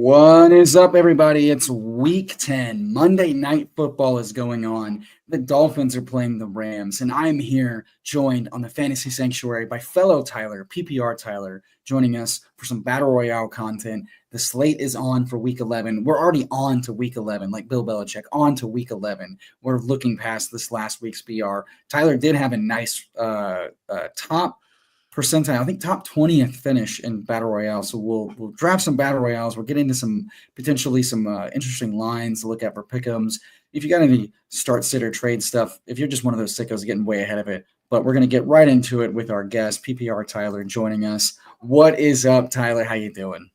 What is up, everybody? It's week 10. Monday Night Football is going on. The Dolphins are playing the Rams, and I'm here joined on the Fantasy Sanctuary by fellow Tyler, PPR Tyler, joining us for some Battle Royale content. The slate is on for week 11. We're already on to week 11, like Bill Belichick, on to week 11. We're looking past this last week's BR. Tyler did have a nice top percentile, I think top 20th finish in Battle Royale. So we'll draft some Battle Royales. We'll get into some potentially some interesting lines to look at for pick'ems. If you got any start, sit, or trade stuff, if you're just one of those sickos getting way ahead of it, but we're going to get right into it with our guest, PPR Tyler, joining us. What is up, Tyler? How you doing?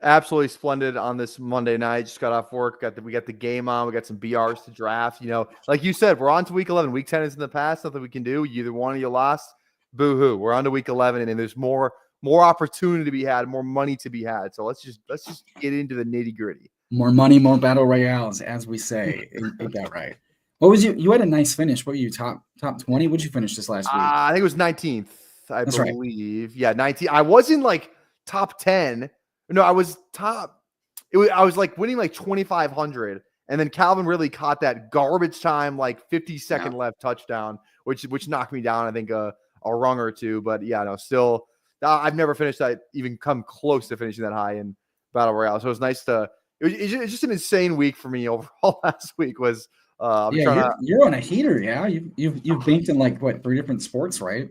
Absolutely splendid on this Monday night. Just got off work. We got the game on. We got some BRs to draft. You know, like you said, we're on to week 11. Week 10 is in the past. Nothing we can do. You either won or you lost. Boo-hoo. We're on to week 11, and there's more opportunity to be had, more money to be had. So let's just get into the nitty-gritty. More money, more Battle Royales, as we say. Ain't that right? What was you had a nice finish. What were you, top 20? What did you finish this last week? I think it was 19th, That's believe. Right. Yeah, 19. I wasn't like top 10. No, I was top. I was like winning like 2,500, and then Calvin really caught that garbage time, like 50-second left touchdown, which knocked me down. I think a rung or two, but yeah, no, still, I've never finished that, even come close to finishing that high in Battle Royale. So it was nice to. It's just an insane week for me overall. Last week was. You're on a heater, yeah. You've banked in like what 3 different sports, right?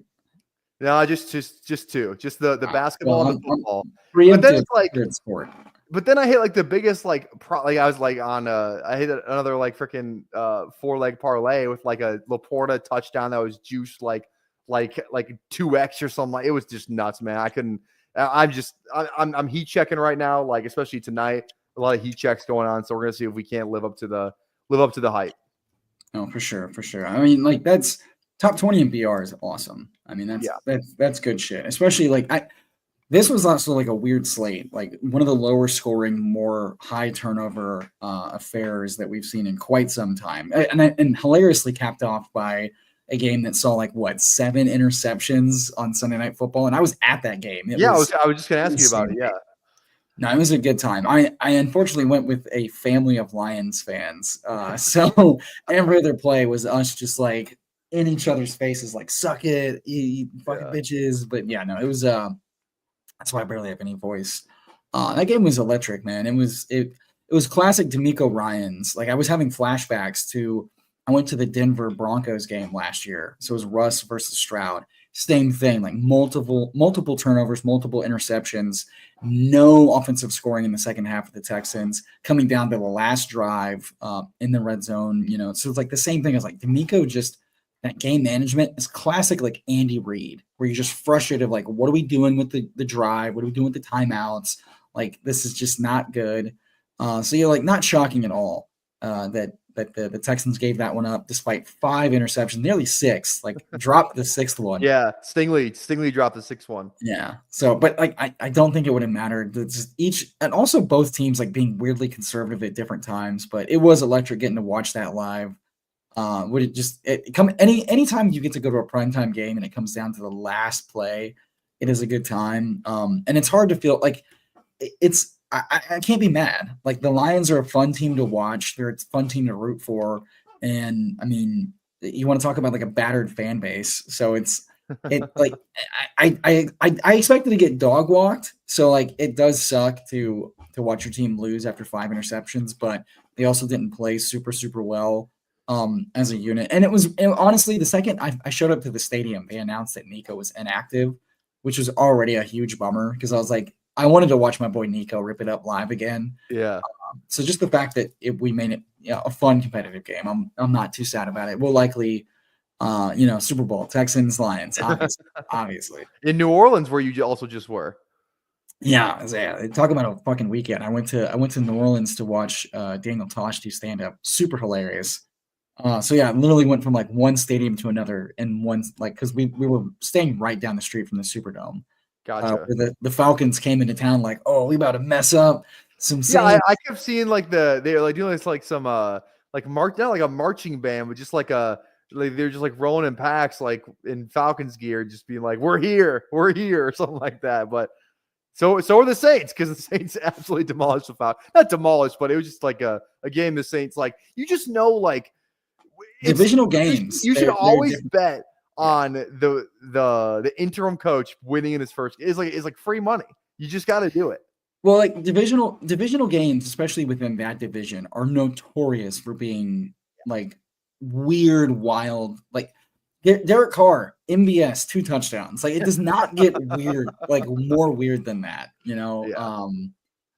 No, just two, just the basketball and the football. But then it's like sport. But then I hit like the biggest I was like on I hit another like freaking 4-leg parlay with like a Laporta touchdown that was juiced like 2x or something. Like, it was just nuts, man. I couldn't. I'm heat checking right now, like especially tonight. A lot of heat checks going on, so we're gonna see if we can't live up to the hype. Oh, for sure. I mean, like that's top 20 in BR is awesome. I mean, that's good shit. Especially like this was also like a weird slate, like one of the lower scoring, more high turnover affairs that we've seen in quite some time, and hilariously capped off by a game that saw like 7 interceptions on Sunday Night Football, and I was at that game. I was just gonna ask you about it. Yeah, no, it was a good time. I unfortunately went with a family of Lions fans, so every other play was us just like in each other's faces, like "suck it, you fucking bitches." But yeah, no, it was. That's why I barely have any voice. That game was electric, man. It was classic D'Amico Ryans. Like I was having flashbacks to. I went to the Denver Broncos game last year. So it was Russ versus Stroud. Same thing, like multiple turnovers, multiple interceptions, no offensive scoring in the second half of the Texans, coming down to the last drive in the red zone. You know, so it's like the same thing as like D'Amico. Just that game management is classic, like Andy Reid, where you're just frustrated. Like, what are we doing with the drive? What are we doing with the timeouts? Like, this is just not good. So you're like not shocking at all that the Texans gave that one up despite 5 interceptions, nearly 6, like dropped the 6th one. Yeah, Stingley dropped the 6th one. Yeah. So, but like I don't think it would have mattered. It's just and also both teams like being weirdly conservative at different times, but it was electric getting to watch that live. Would it just come anytime you get to go to a primetime game and it comes down to the last play, it is a good time. And it's hard to feel like it's I can't be mad. Like the Lions are a fun team to watch. They're a fun team to root for. And I mean, you want to talk about like a battered fan base. So it's like I expected to get dog walked. So like it does suck to watch your team lose after 5 interceptions, but they also didn't play super, super well as a unit. And honestly, the second I showed up to the stadium, they announced that Nico was inactive, which was already a huge bummer because I was like, I wanted to watch my boy Nico rip it up live again. Yeah. So just the fact that we made it a fun competitive game, I'm not too sad about it. We'll likely, Super Bowl, Texans, Lions, obviously. In New Orleans, where you also just were. Yeah. Talk about a fucking weekend. I went to New Orleans to watch Daniel Tosh do stand up. Super hilarious. So yeah, I literally went from like one stadium to another in one, like, because we were staying right down the street from the Superdome. Gotcha. Where the Falcons came into town like, oh, we about to mess up some. Yeah, I kept seeing like they're like doing this like some like not like a marching band, but just like they're just like rolling in packs like in Falcons gear, just being like, we're here, or something like that. But So are the Saints, because the Saints absolutely demolished the Falcons. Not demolished, but it was just like a game the Saints, like, you just know, like, Divisional games. You should They're always different. bet Yeah. on the interim coach winning in his first. It's like free money. You just got to do it. Well, like divisional games, especially within that division, are notorious for being like weird, wild. Like Derek Carr, MVS, 2 touchdowns. Like it does not get weird, like more weird than that. Yeah.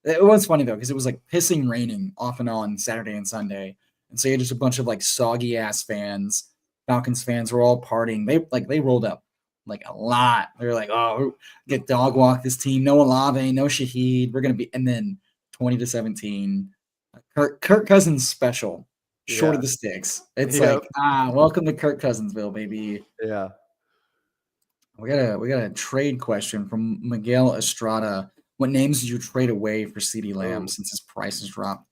It was funny though because it was like pissing raining off and on Saturday and Sunday, and so you had just a bunch of like soggy ass fans. Falcons fans were all partying. They rolled up like a lot. They were like, oh, get dog walk this team. No Olave, no Shaheed. We're gonna be, and then 20-17. Kirk Cousins special, short of the sticks. It's like, welcome to Kirk Cousinsville, baby. Yeah. We got a trade question from Miguel Estrada. What names did you trade away for CeeDee Lamb since his price has dropped?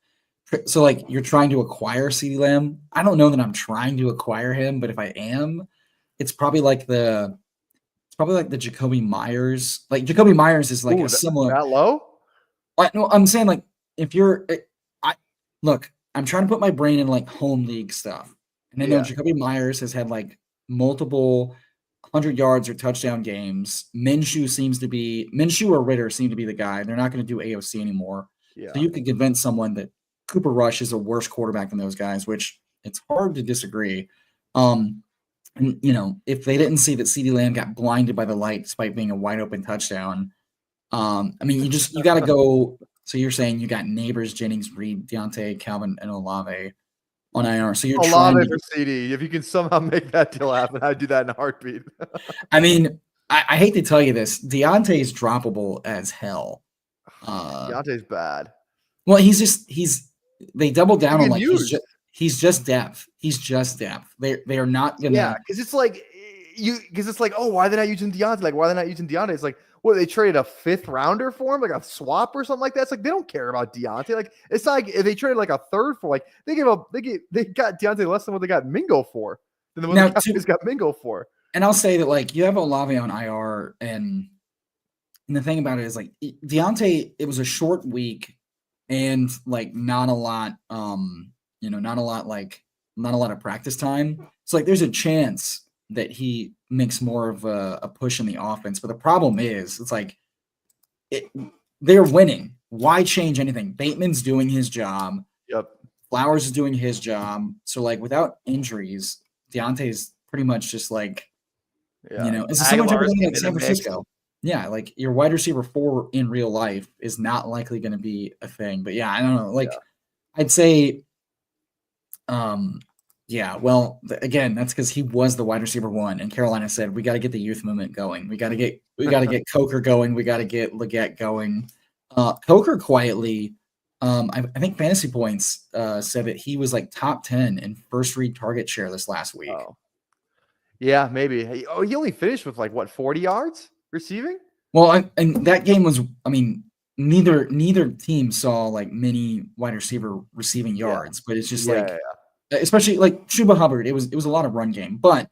So like you're trying to acquire CeeDee Lamb. I don't know that I'm trying to acquire him, but if I am, it's probably like the Jacoby Myers. Like Jacoby Myers is like a similar that low. No, I'm saying like if you're, look, I'm trying to put my brain in like home league stuff, and I know Jacoby Myers has had like multiple 100 yards or touchdown games. Minshew or Ritter seem to be the guy. They're not going to do AOC anymore. Yeah. So you could convince someone that Cooper Rush is a worse quarterback than those guys, which it's hard to disagree. And if they didn't see that CeeDee Lamb got blinded by the light despite being a wide open touchdown, I mean, you got to go. So you're saying you got Neighbors, Jennings, Reed, Deontay, Calvin, and Olave on IR. So you're Olave for CD. If you can somehow make that deal happen, I'd do that in a heartbeat. I mean, I hate to tell you this, Deontay is droppable as hell. Deontay's bad. Well, they double down on like he's just depth. He's just depth. They are not gonna. Because it's like oh, why are they not using Deontay? Like, why are they not using Deontay? It's like, what, they traded a 5th rounder for him, like a swap or something like that. It's like they don't care about Deontay. Like, it's not like if they traded like a 3rd for, like, they got Deontay less than what they got Mingo for. Than what the Cowboys got Mingo for. And I'll say that like you have Olave on IR, and the thing about it is like Deontay, it was a short week and like not a lot of practice time. So like there's a chance that he makes more of a push in the offense. But the problem is it's like they're winning. Why change anything? Bateman's doing his job. Yep. Flowers is doing his job. So like without injuries, Deontay's pretty much just like, it's a similar type of thing like San Francisco. Yeah, like your wide receiver 4 in real life is not likely going to be a thing. But yeah, I don't know. Like I'd say, again, that's because he was the wide receiver 1, and Carolina said we got to get the youth movement going. We got to get Coker going. We got to get Leggett going. Coker quietly, I think Fantasy Points said that he was like top 10 in first read target share this last week. Oh. Yeah, maybe. He only finished with like what, 40 yards receiving? Well, and that game was, I mean, neither team saw like many wide receiver receiving yards, but it's just especially like Chuba Hubbard, it was a lot of run game. But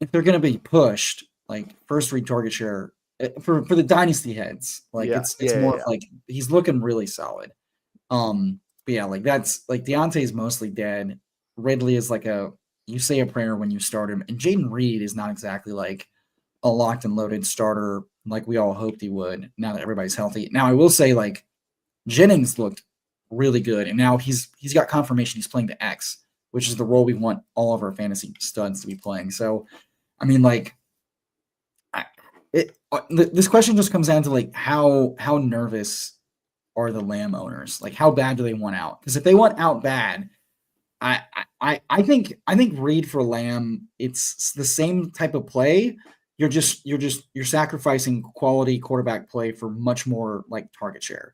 if they're going to be pushed, like first read target share for the dynasty heads, like it's more like he's looking really solid. But yeah, like that's like Deontay's mostly dead. Ridley is like you say a prayer when you start him, and Jaden Reed is not exactly like a locked and loaded starter like we all hoped he would now that everybody's healthy. Now I will say like Jennings looked really good, and now he's got confirmation he's playing the X, which is the role we want all of our fantasy studs to be playing. So I mean, like this question just comes down to like how nervous are the Lamb owners? Like how bad do they want out? Because if they want out bad, I think Reed for Lamb, it's the same type of play. You're sacrificing quality quarterback play for much more like target share.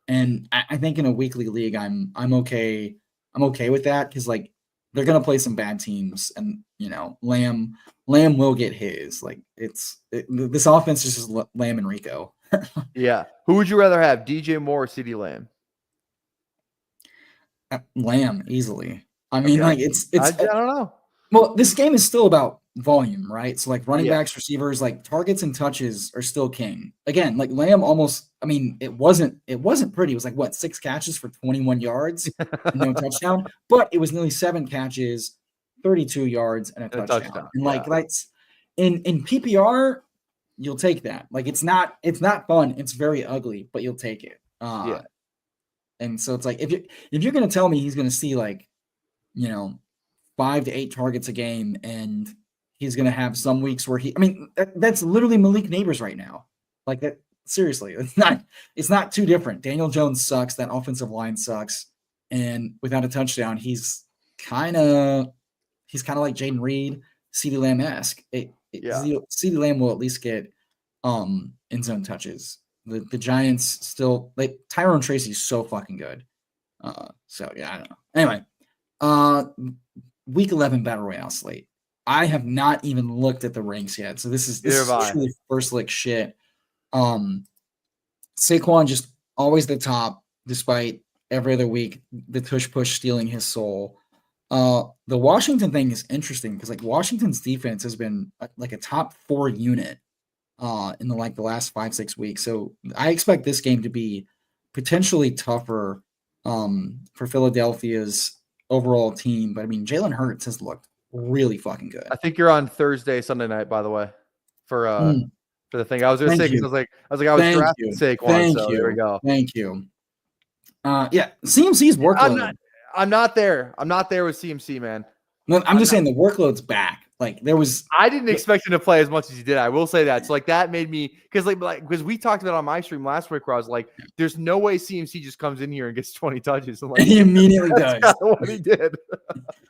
And I think in a weekly league, I'm okay with that because like they're gonna play some bad teams, and Lamb will get his. Like this offense is just Lamb and Rico. Yeah. Who would you rather have, DJ Moore or CeeDee Lamb? Lamb easily. I mean, like it's I don't know. Well, this game is still about volume, right? So like running backs, receivers, like targets and touches are still king. Again, like Lamb almost, I mean, it wasn't pretty. It was like what, 6 catches for 21 yards and no touchdown, but it was nearly 7 catches, 32 yards and a touchdown. And like that's in PPR, you'll take that. Like it's not fun, it's very ugly, but you'll take it. And so it's like if you're gonna tell me he's gonna see like, 5 to 8 targets a game, and he's going to have some weeks where that's literally Malik Neighbors right now. Like that, seriously, it's not too different. Daniel Jones sucks. That offensive line sucks. And without a touchdown, he's kind of like Jaden Reed, CeeDee Lamb-esque. CeeDee Lamb will at least get end zone touches. The Giants still, like, Tyrone Tracy's so fucking good. So yeah, I don't know. Anyway, Week 11 Battle Royale slate. I have not even looked at the ranks yet, so this is truly first lick shit. Saquon just always the top, despite every other week the tush push stealing his soul. The Washington thing is interesting because like Washington's defense has been like a top 4 unit in the last 5-6 weeks. So I expect this game to be potentially tougher for Philadelphia's overall team. But I mean, Jalen Hurts has looked really fucking good. I think you're on Sunday night, by the way, for the thing. I was going to say, because I was drafting Saquon. So there we go. Thank you. Yeah, CMC's workload. I'm not there. I'm not there with CMC, man. No, I'm just saying the workload's back. Like I didn't expect him to play as much as he did. I will say that. So like that made me, because we talked about it on my stream last week where I was like, there's no way CMC just comes in here and gets 20 touches. I'm like, he immediately does. That's what he did.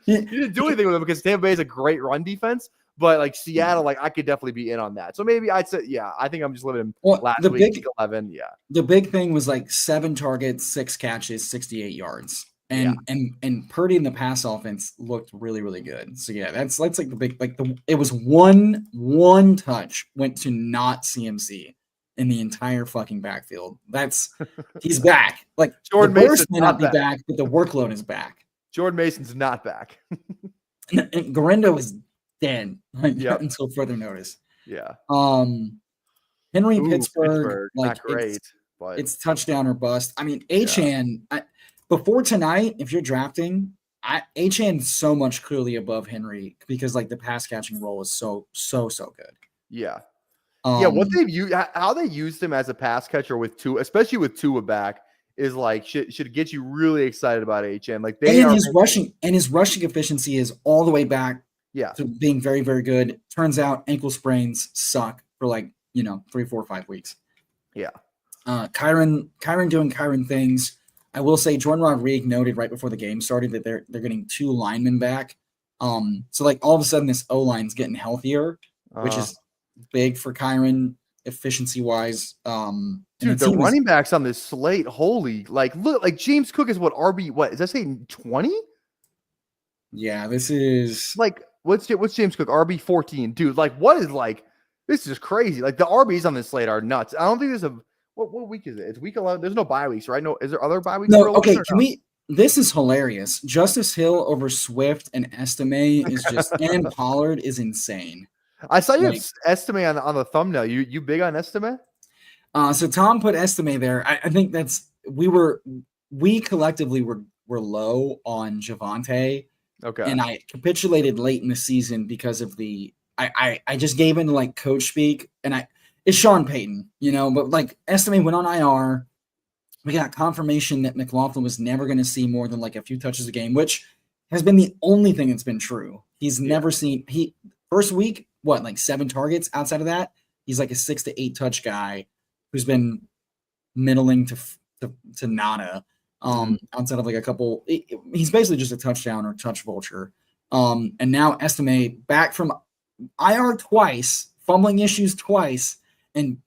He didn't do anything with him because Tampa Bay is a great run defense, but like Seattle, like I could definitely be in on that. So maybe I'd say, I think I'm just living him last week, 11. Yeah. The big thing was like 7 targets, 6 catches, 68 yards. And Purdy in the pass offense looked really, really good. So yeah, that's like the big, it was one touch went to not CMC in the entire fucking backfield. He's back. Like Jordan Mason may not be back, but the workload is back. Jordan Mason's not back. and Garendo is dead until further notice. Yeah. Henry Pittsburgh, like not great, but it's touchdown or bust. I mean, Achane. Before tonight, if you're drafting, Achane's so much clearly above Henry because like the pass catching role is so good. Yeah. What they've used, how they used him as a pass catcher with Tua, especially with Tua back, is like should get you really excited about Achane. Like his rushing efficiency is all the way back to being very, very good. Turns out ankle sprains suck for 3, 4, 5 weeks. Yeah. Kyron doing Kyron things. I will say Jordan Rodriguez noted right before the game started that they're getting 2 linemen back. So like all of a sudden this O-line's getting healthier, which is big for Kyron efficiency wise. Dude, the running backs on this slate, holy, like look, like James Cook is RB, what is that saying 20? Yeah, this is like what's James Cook? RB 14, dude. Like what is this is crazy. Like the RBs on this slate are nuts. I don't think there's what week is it? It's week 11. There's no bye weeks, right? No, is there other bye weeks? No, okay. This is hilarious. Justice Hill over Swift and Estime is just, and Pollard is insane. I saw you have Estime on the thumbnail. You big on Estime? So Tom put Estime there. I think we collectively were low on Javonte. Okay. And I capitulated late in the season because of I just gave in to coach speak, and it's Sean Payton, but Estime went on IR. We got confirmation that McLaughlin was never going to see more than a few touches a game, which has been the only thing that's been true. He's never seen first week, 7 targets. Outside of that, he's a 6 to 8 touch guy who's been middling to nada. Outside of a couple, he's basically just a touchdown or touch vulture. And now Estime back from IR twice, fumbling issues twice, and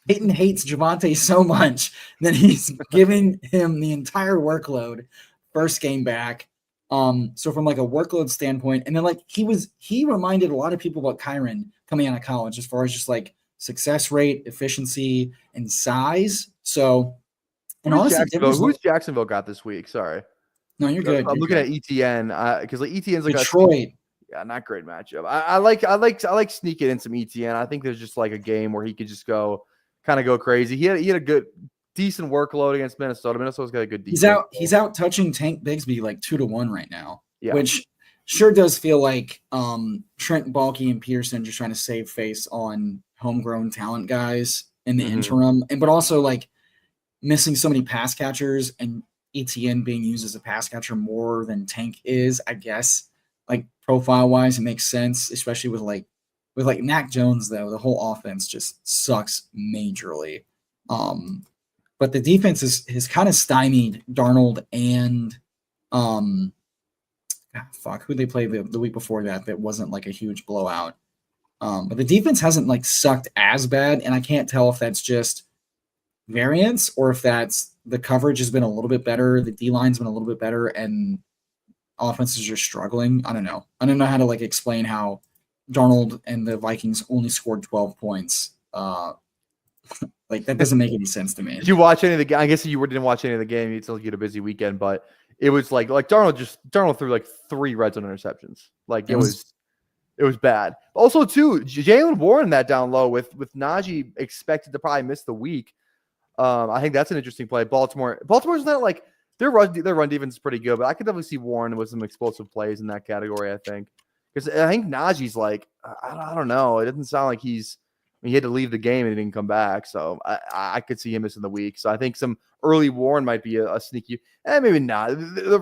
Peyton hates Javonte so much that he's giving him the entire workload first game back. So from a workload standpoint, and then he reminded a lot of people about Kyron coming out of college as far as just success rate, efficiency, and size. So, and honestly, who's Jacksonville got this week? Sorry. No, you're good. I'm looking at ETN because ETN's Detroit. Yeah, not great matchup. I like sneaking in some ETN. I think there's just like a game where he could just go crazy. He had a good decent workload against Minnesota. Minnesota's got a good defense. He's out touching Tank Bigsby like 2-1 right now, Yeah. which sure does feel like Trent Baalke and Pearson just trying to save face on homegrown talent guys in the interim, but also like missing so many pass catchers and ETN being used as a pass catcher more than Tank is, I guess. Like profile wise, it makes sense, especially with Mac Jones though. The whole offense just sucks majorly. But the defense has kind of stymied Darnold and who they played the week before that wasn't like a huge blowout. But the defense hasn't like sucked as bad, and I can't tell if that's just variance or if that's the coverage has been a little bit better, the D line's been a little bit better, and offenses are struggling. I don't know how to like explain how Darnold and the Vikings only scored 12 points. Like that doesn't make any sense to me. Did you watch any of the game? I guess you didn't watch any of the game. You had a busy weekend, but it was like Darnold threw like 3 red zone interceptions. Like it was bad. Also, too, Jalen Warren that down low with Najee expected to probably miss the week. I think that's an interesting play. Baltimore's not like their run defense is pretty good, but I could definitely see Warren with some explosive plays in that category. I think because I think Najee's like I don't know. It doesn't sound like he had to leave the game and he didn't come back, so I could see him missing the week. So I think some early Warren might be a sneaky, maybe not.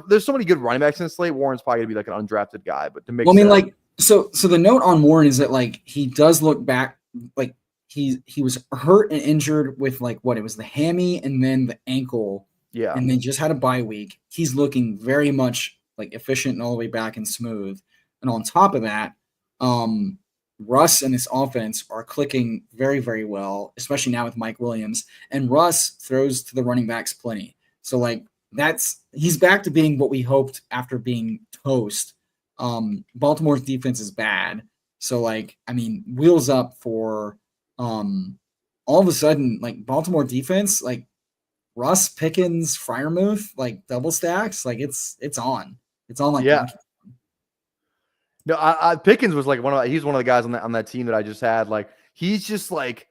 There's so many good running backs in the slate. Warren's probably gonna be like an undrafted guy, but to make so the note on Warren is that like he does look back like he was hurt and injured with like it was the hammy and then the ankle, and then just had a bye week. He's looking very much like efficient and all the way back and smooth, and on top of that, Russ and his offense are clicking very, very well, especially now with Mike Williams. And Russ throws to the running backs plenty. So, like, he's back to being what we hoped after being toast. Baltimore's defense is bad. So, like, I mean, wheels up for all of a sudden, like, Baltimore defense, like, Russ, Pickens, Freiermuth, like, double stacks, like, it's on. It's on, like, No, Pickens was like he's one of the guys on that team that I just had. Like he's just like,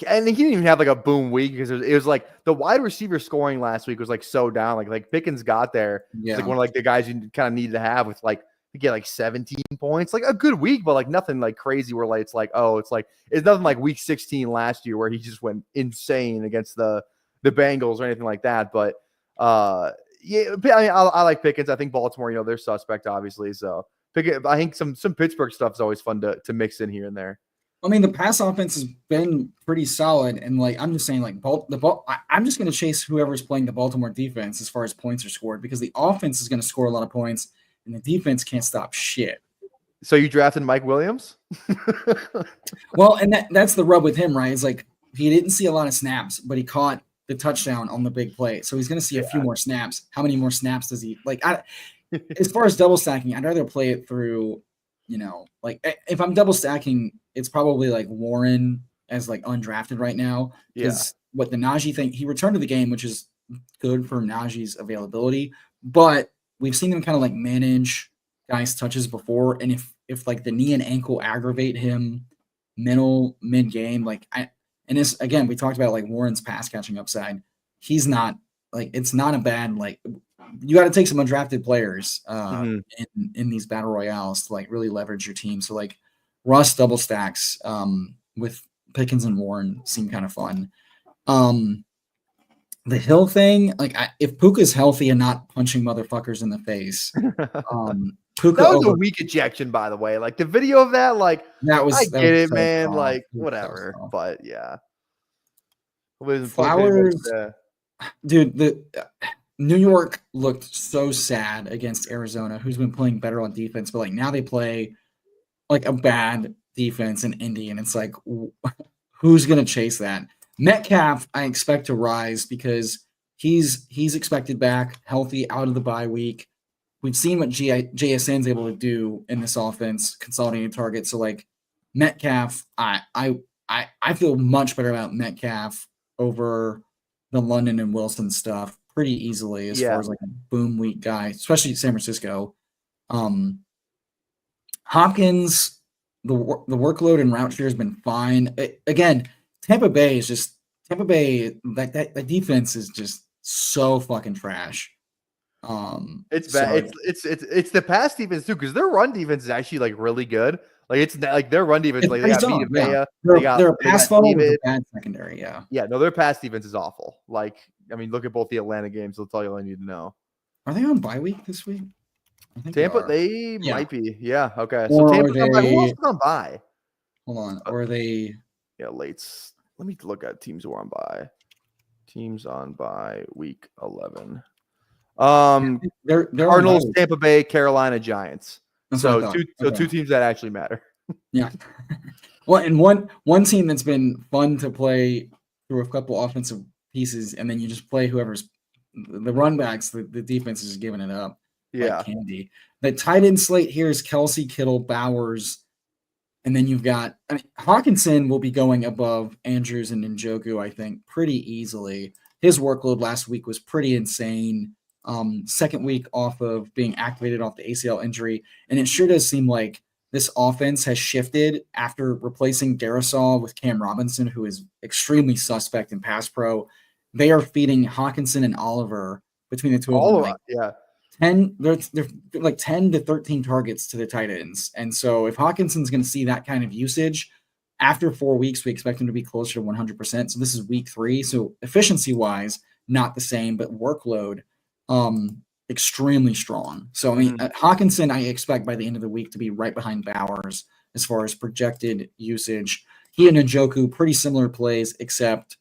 and he didn't even have like a boom week because it was like the wide receiver scoring last week was like so down. Like Pickens got there. Yeah. It's like one of like the guys you kind of needed to have with like to get like 17 points, like a good week, but like nothing like crazy where like it's nothing like week 16 last year where he just went insane against the Bengals or anything like that. But yeah, I mean, I like Pickens. I think Baltimore, they're suspect obviously, so. I think some Pittsburgh stuff is always fun to mix in here and there. I mean, the pass offense has been pretty solid, and like I'm just saying, like I'm just going to chase whoever's playing the Baltimore defense as far as points are scored because the offense is going to score a lot of points, and the defense can't stop shit. So you drafted Mike Williams? Well, and that's the rub with him, right? It's like he didn't see a lot of snaps, but he caught the touchdown on the big play, so he's going to see a few more snaps. How many more snaps does he like? As far as double stacking, I'd rather play it through, like if I'm double stacking, it's probably like Warren as like undrafted right now. Because what the Najee thing, he returned to the game, which is good for Najee's availability. But we've seen him kind of like manage guys' touches before. And if like the knee and ankle aggravate him mid game, and this again, we talked about like Warren's pass catching upside. He's not like it's not a bad like. You got to take some undrafted players in these battle royales to like really leverage your team. So like Russ double stacks with Pickens and Warren seem kind of fun. The Hill thing, like if Puka's healthy and not punching motherfuckers in the face, Puka that was a weak ejection, by the way. Like the video of that, like I get it, so man. Soft. Like whatever, so but yeah. Flowers, dude. The New York looked so sad against Arizona, who's been playing better on defense, but like now they play like a bad defense in Indy, and it's like who's gonna chase that? Metcalf, I expect to rise because he's expected back healthy out of the bye week. We've seen what JSN's able to do in this offense, consolidating targets. So like Metcalf, I feel much better about Metcalf over the London and Wilson stuff pretty easily as far as like a boom week guy, especially San Francisco. Hopkins, the workload and route share has been fine. Again, Tampa Bay, that defense is just so fucking trash. It's So bad. It's the pass defense too, because their run defense is actually like really good. Like it's like their run defense, it's like they pretty got solid. Yeah. Vita They're a they pass got funnel with a David. bad secondary. Yeah. Yeah, no, their pass defense is awful. Like, I mean, look at both the Atlanta games. They'll tell you all you need to know. Are they on bye week this week? I think Tampa, they might be. Yeah. Okay. So Or Tampa's are on bye. Who else they? is on bye? Hold on. Or are they? Yeah, lates. Let me look at teams who are on bye. Teams on bye week 11. They're Cardinals, Tampa Bay, Carolina, Giants. That's So what I thought. two teams that actually matter. Yeah. Well, and one team that's been fun to play through a couple offensive pieces, and then you just play whoever's the run backs. The defense is giving it up like candy. The tight end slate here is Kelsey, Kittle, Bowers, and then you've got Hawkinson will be going above Andrews and Njoku, I think, pretty easily. His workload last week was pretty insane. Second week off of being activated off the ACL injury, and it sure does seem like this offense has shifted after replacing Darisaw with Cam Robinson, who is extremely suspect in pass pro. They are feeding Hawkinson and Oliver between the two of them. 10, they're like 10 to 13 targets to the tight ends. And so if Hawkinson's going to see that kind of usage after 4 weeks, we expect him to be closer to 100%. So this is week 3. So efficiency wise, not the same, but workload, extremely strong. So, I mean, Hawkinson, I expect by the end of the week to be right behind Bowers as far as projected usage. He and Njoku, pretty similar plays, except,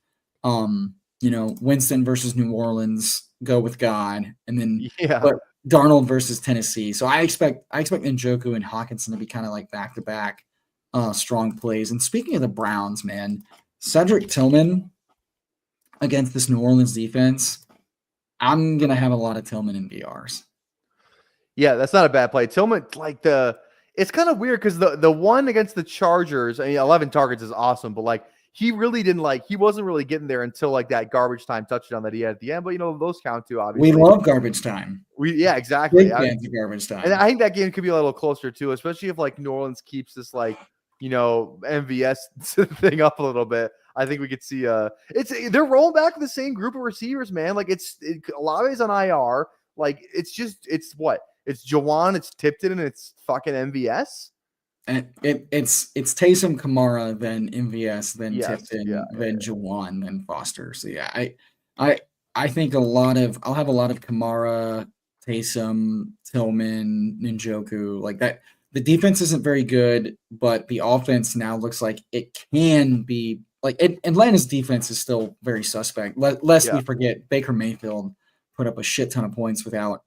Winston versus New Orleans, go with God. And then but Darnold versus Tennessee. So I expect Njoku and Hawkinson to be kind of like back-to-back strong plays. And speaking of the Browns, man, Cedric Tillman against this New Orleans defense, I'm going to have a lot of Tillman in VRs. Yeah, that's not a bad play. Tillman, it's kind of weird because the one against the Chargers, 11 targets is awesome, but he really didn't he wasn't really getting there until that garbage time touchdown that he had at the end. But those count too, obviously. We love garbage time. Exactly. Big fans of garbage time. And I think that game could be a little closer too, especially if New Orleans keeps this MVS thing up a little bit. I think we could see they're rolling back with the same group of receivers, man. Olave's on IR. It's Jawan, it's Tipton, and it's fucking MVS. And it's Taysom, Kamara, then MVS, then Tipton, then Jawan, then Foster. So I think I'll have a lot of Kamara, Taysom, Tillman, Njoku, like that. The defense isn't very good, but the offense now looks like it can be Atlanta's defense is still very suspect. Lest we forget Baker Mayfield put up a shit ton of points without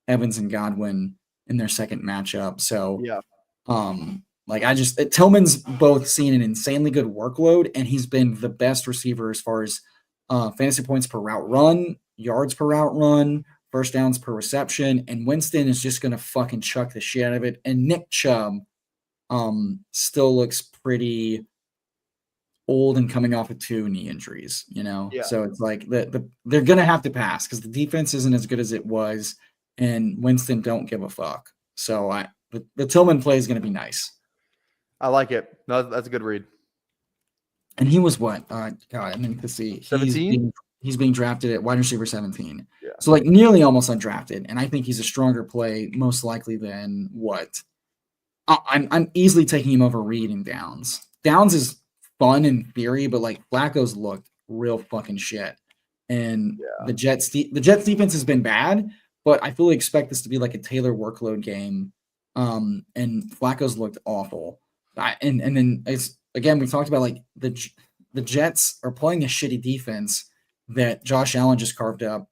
Evans and Godwin in their second matchup. So Tillman's both seen an insanely good workload, and he's been the best receiver as far as fantasy points per route run, yards per route run, first downs per reception, and Winston is just going to fucking chuck the shit out of it. And Nick Chubb still looks pretty old and coming off of 2 knee injuries, So it's they're going to have to pass because the defense isn't as good as it was, and Winston don't give a fuck. So the Tillman play is going to be nice. I like it. No, that's a good read. And he was what? God, I mean to see 17. He's being drafted at wide receiver 17. Yeah. So nearly almost undrafted, and I think he's a stronger play most likely than what. I'm easily taking him over Reed and Downs. Downs is fun in theory, but Flacco's looked real fucking shit. And the Jets defense has been bad, but I fully expect this to be a Taylor workload game. And Flacco's looked awful. And then we talked about the Jets are playing a shitty defense that Josh Allen just carved up,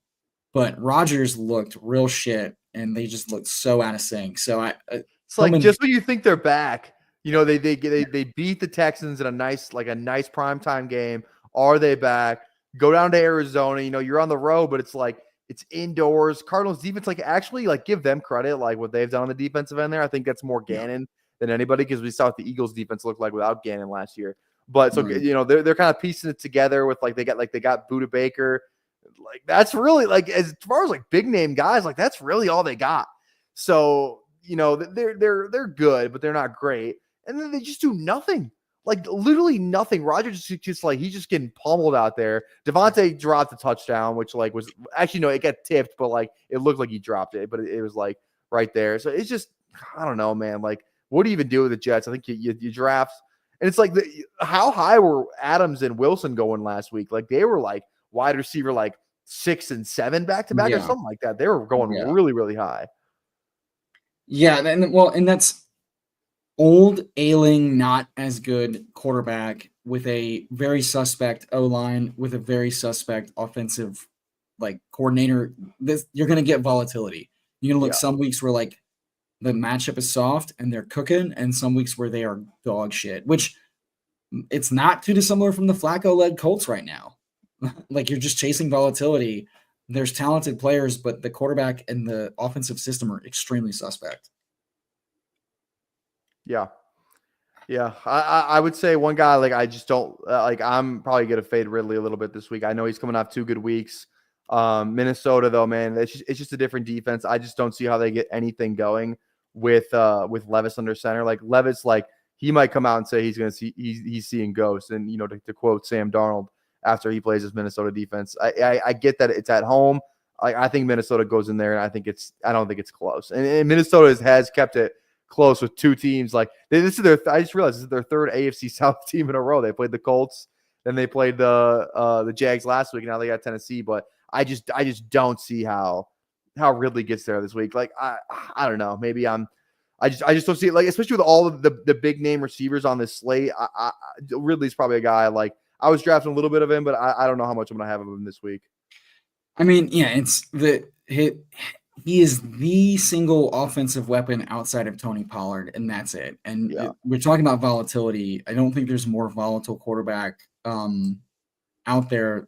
but Rodgers looked real shit, and they just looked so out of sync. So just when you think they're back, they beat the Texans in a nice primetime game. Are they back? Go down to Arizona. You're on the road, but it's it's indoors. Cardinals defense, actually give them credit, what they've done on the defensive end there. I think that's more Gannon than anybody, because we saw what the Eagles defense looked like without Gannon last year. But they're kind of piecing it together with they got Budda Baker. That's really as far as big name guys, that's really all they got. So they're good, but they're not great. And then they just do nothing. Like literally nothing. Rodgers just like he's just getting pummeled out there. Devontae dropped a touchdown, which like was actually no, it got tipped, but like it looked like he dropped it, but it was like right there. So it's just I don't know, man. Like what do you even do with the Jets? I think you draft, and it's like how high were Adams and Wilson going last week? Like they were like wide receiver like 6 and 7 back to back or something like that. They were going really really high. Yeah, and that's old, ailing, not as good quarterback with a very suspect O-line with a very suspect offensive like coordinator. You're going to get volatility. You're going to look some weeks where like the matchup is soft and they're cooking, and some weeks where they are dog shit, which it's not too dissimilar from the Flacco-led Colts right now. Like you're just chasing volatility. There's talented players, but the quarterback and the offensive system are extremely suspect. Yeah. I would say one guy, like, I just don't like, I'm probably going to fade Ridley a little bit this week. I know he's coming off 2 good weeks. Minnesota though, man, it's just a different defense. I just don't see how they get anything going with Levis under center. Like Levis, like he might come out and say he's seeing ghosts. And, to quote Sam Darnold after he plays his Minnesota defense, I get that it's at home. I think Minnesota goes in there and I don't think it's close. And Minnesota has kept it close with 2 teams. Like I just realized this is their 3rd AFC South team in a row. They played the Colts, then they played the Jags last week, and now they got Tennessee. But I just don't see how Ridley gets there this week. Like I don't know. Maybe I just don't see it. Like especially with all of the big name receivers on this slate. Ridley's probably a guy like I was drafting a little bit of him, but I don't know how much I'm gonna have of him this week. I mean, yeah, it's he is the single offensive weapon outside of Tony Pollard, and that's it. And we're talking about volatility. I don't think there's a more volatile quarterback out there.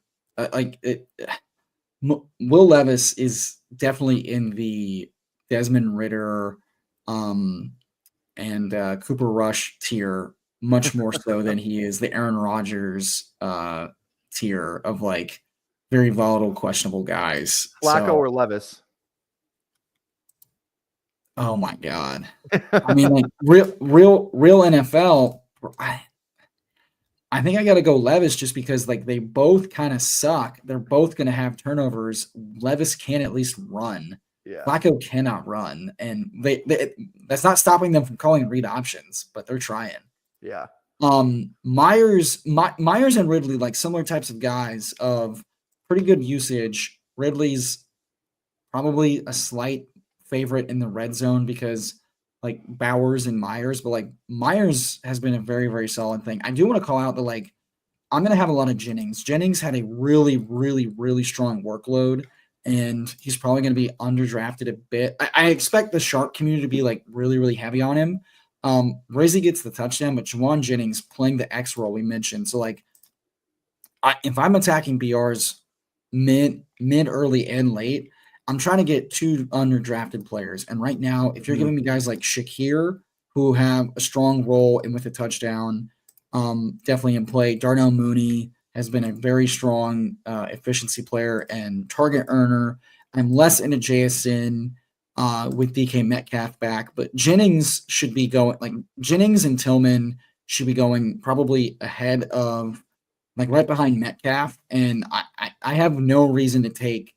Will Levis is definitely in the Desmond Ridder and Cooper Rush tier, much more so than he is the Aaron Rodgers tier of like very volatile, questionable guys. Flacco or Levis? Oh my God. I mean, like real NFL. I think I got to go Levis just because like they both kind of suck. They're both going to have turnovers. Levis can at least run. Yeah. Flacco cannot run, and they that's not stopping them from calling read options, but they're trying. Yeah. Myers and Ridley, like similar types of guys of pretty good usage. Ridley's probably a slight favorite in the red zone because like Bowers and Myers, but like Myers has been a very, very solid thing. I do want to call out that like I'm going to have a lot of Jennings. Jennings had a really, really, really strong workload, and he's probably going to be underdrafted a bit. I expect the Shark community to be like really, really heavy on him. Rizzy gets the touchdown, but Juwan Jennings playing the X role we mentioned. So like if I'm attacking BRs mid, early, and late, I'm trying to get 2 underdrafted players. And right now, if you're giving me guys like Shakir, who have a strong role and with a touchdown, definitely in play. Darnell Mooney has been a very strong efficiency player and target earner. I'm less into JSN with DK Metcalf back, but Jennings should be going, like Jennings and Tillman should be going probably ahead of, like right behind Metcalf. And I have no reason to take,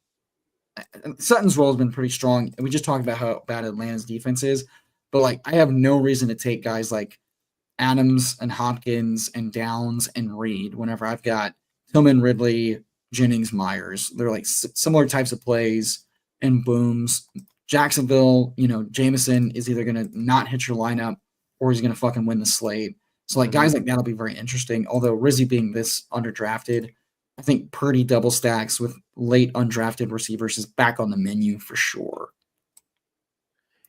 Sutton's role has been pretty strong. And we just talked about how bad Atlanta's defense is, but like I have no reason to take guys like Adams and Hopkins and Downs and Reed whenever I've got Tillman, Ridley, Jennings, Myers. They're like similar types of plays and booms. Jacksonville, Jameson is either going to not hit your lineup or he's going to fucking win the slate. So like guys like that'll be very interesting. Although Rizzy being this underdrafted, I think Purdy double stacks with late undrafted receivers is back on the menu for sure.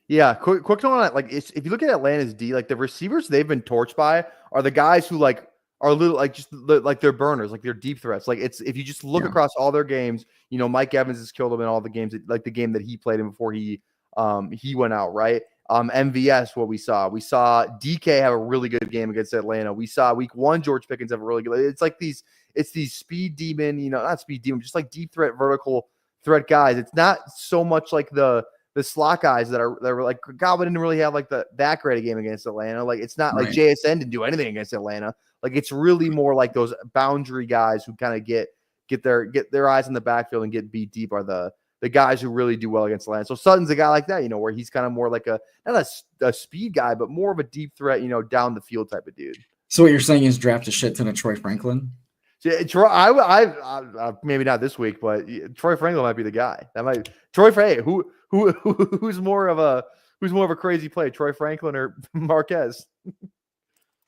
Yeah, quick note on that. Like, if you look at Atlanta's D, like the receivers they've been torched by are the guys who like are a little like just like they're burners, like they're deep threats. Like it's if you just look across all their games, Mike Evans has killed them in all the games, like the game that he played in before he went out, right? MVS, what we saw DK have a really good game against Atlanta. We saw week 1 George Pickens have a really good. It's like these speed demon, not speed demon, just like deep threat, vertical threat guys. It's not so much like the the slot guys that were like Godwin didn't really have like that great a game against Atlanta. Like it's not like Right. JSN didn't do anything against Atlanta. Like it's really more like those boundary guys who kind of get their eyes in the backfield and get beat deep are the guys who really do well against Atlanta. So Sutton's a guy like that, where he's kind of more like not a speed guy, but more of a deep threat, down the field type of dude. So what you're saying is draft a shit ton of Troy Franklin? Troy, I maybe not this week, but Troy Franklin might be the guy. That might Troy Franklin. Who's more of a crazy play, Troy Franklin or Marquez?